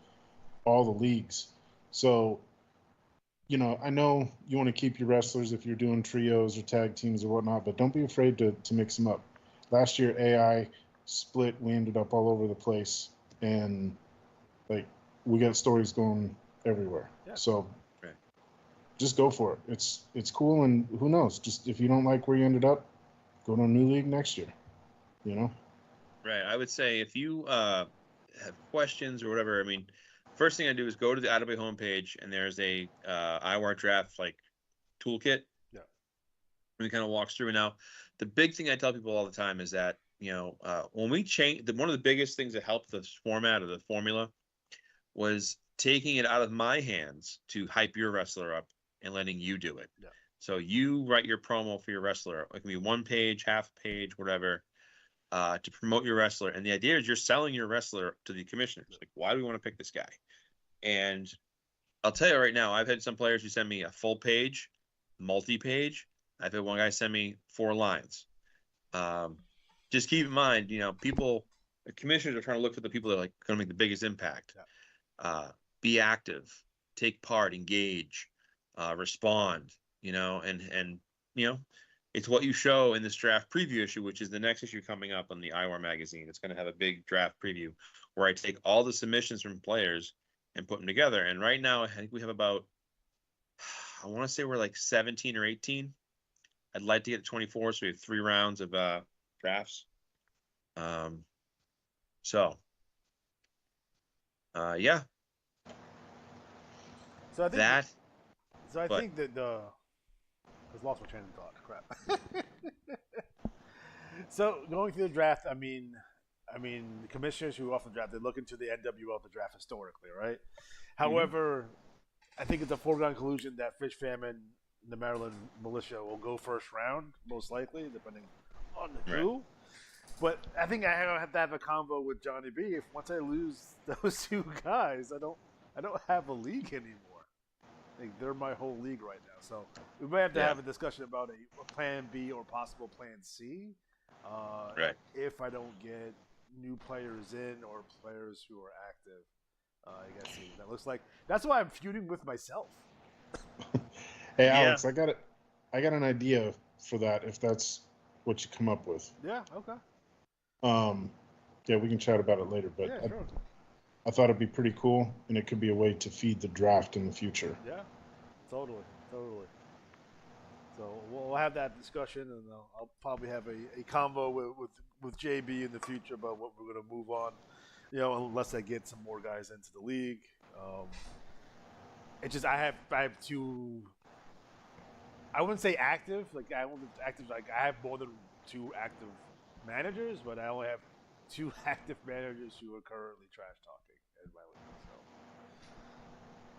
all the leagues. So, I know you want to keep your wrestlers if you're doing trios or tag teams or whatnot, but don't be afraid to mix them up. Last year, AI split. We ended up all over the place, and like we got stories going everywhere. Yeah. So just go for it. It's cool, and who knows? Just if you don't like where you ended up, go to a new league next year. Right. I would say if you have questions or whatever, first thing I do is go to the IWA homepage, and there's a IWAR draft like toolkit. Yeah. And it kind of walks through. Now, the big thing I tell people all the time is that when we change, one of the biggest things that helped the format of the formula was taking it out of my hands to hype your wrestler up and letting you do it. Yeah. So you write your promo for your wrestler. It can be 1 page, half a page, whatever, to promote your wrestler. And the idea is you're selling your wrestler to the commissioners. Like, why do we want to pick this guy? And I'll tell you right now, I've had some players who send me a full page, multi-page. I've had one guy send me 4 lines. Just keep in mind, commissioners are trying to look for the people that are like going to make the biggest impact. Yeah. Be active, take part, engage, respond, and it's what you show in this draft preview issue, which is the next issue coming up on the IWAR magazine. It's going to have a big draft preview where I take all the submissions from players and put them together. And right now, I think we have about, I want to say we're like 17 or 18. I'd like to get to 24, so we have 3 rounds of drafts. Yeah. So I think that I've lost my train of thought. Crap. So going through the draft, the commissioners who often draft, they look into the NWL to draft historically, right? However, I think it's a foregone conclusion that Fish Famine, the Maryland Militia, will go first round, most likely, depending on who. Right. But I think I have to have a convo with Johnny B. If once I lose those 2 guys, I don't have a league anymore. Like, they're my whole league right now. So we might have to have a discussion about a plan B or possible plan C. Right. If I don't get new players in or players who are active, I guess that looks like that's why I'm feuding with myself. Hey, Alex, I got an idea for that. If that's what you come up with. Yeah. Okay. Yeah, we can chat about it later, but Yeah, sure. I thought it'd be pretty cool, and it could be a way to feed the draft in the future. Yeah. Totally. So we'll have that discussion, and I'll probably have a convo with JB in the future about what we're going to move on. Unless I get some more guys into the league. It's just I have two. I wouldn't say active. Like I won't active. Like I have more than 2 active managers, but I only have 2 active managers who are currently trash talking in my league. So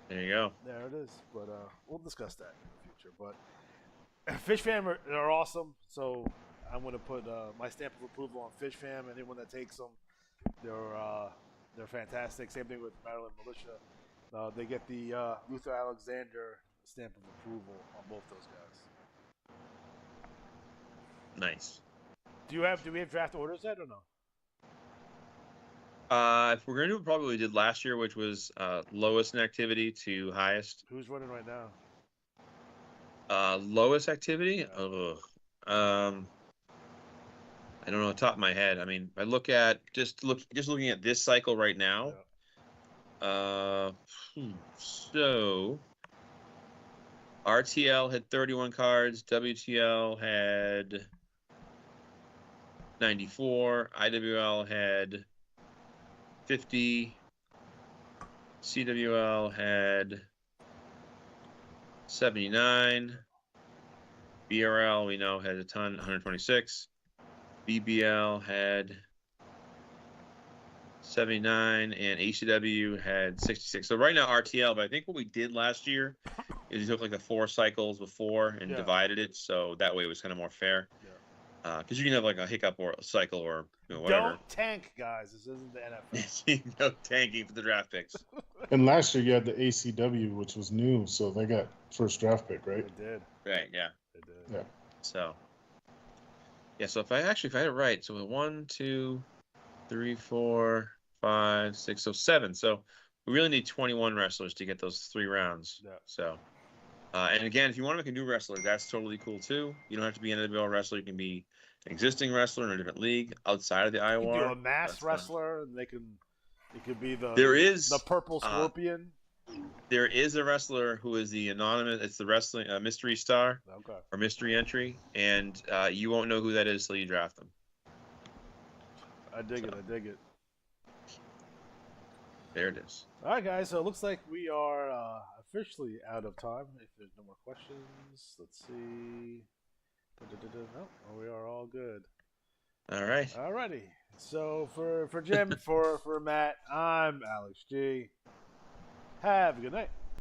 There you go. there it is. But we'll discuss that in the future. But Fish Fam are awesome. So I'm going to put my stamp of approval on Fish Fam. Anyone that takes them, they're fantastic. Same thing with Maryland Militia. They get the Luther Alexander stamp of approval on both those guys. Nice. Do we have draft orders yet or no? If we're gonna do probably what we did last year, which was lowest in activity to highest. Who's running right now? Lowest activity. Yeah. Ugh. I don't know off the top of my head. I mean, I look at just looking at this cycle right now. Yeah. So RTL had 31 cards. WTL had 94. IWL had 50. CWL had 79. BRL, we know, had a ton, 126. BBL had 79, and HCW had 66. So right now RTL, but I think what we did last year is we took like the 4 cycles before and divided it, so that way it was kind of more fair. Because you can have like a hiccup or a cycle or whatever. Don't tank, guys. This isn't the NFL. No tanking for the draft picks. And last year you had the ACW, which was new, so they got first draft pick, right? They did. Right, yeah. They did. Yeah. So, yeah, so if I had it right, so 1, 2, 3, 4, 5, 6, so 7. So we really need 21 wrestlers to get those 3 rounds. Yeah. So, and again, if you want to make a new wrestler, that's totally cool too. You don't have to be an NWL wrestler. You can be an existing wrestler in a different league outside of the IWAR. You can do a mass wrestler, and it could be the the purple scorpion. There is a wrestler who is the anonymous. It's the wrestling mystery star, or mystery entry, and you won't know who that is till you draft them. I dig it. There it is. All right, guys. So it looks like we are officially out of time. If there's no more questions, let's see. No, we are all good. All right. All righty. So for Jim, for Matt, I'm Alex G. Have a good night.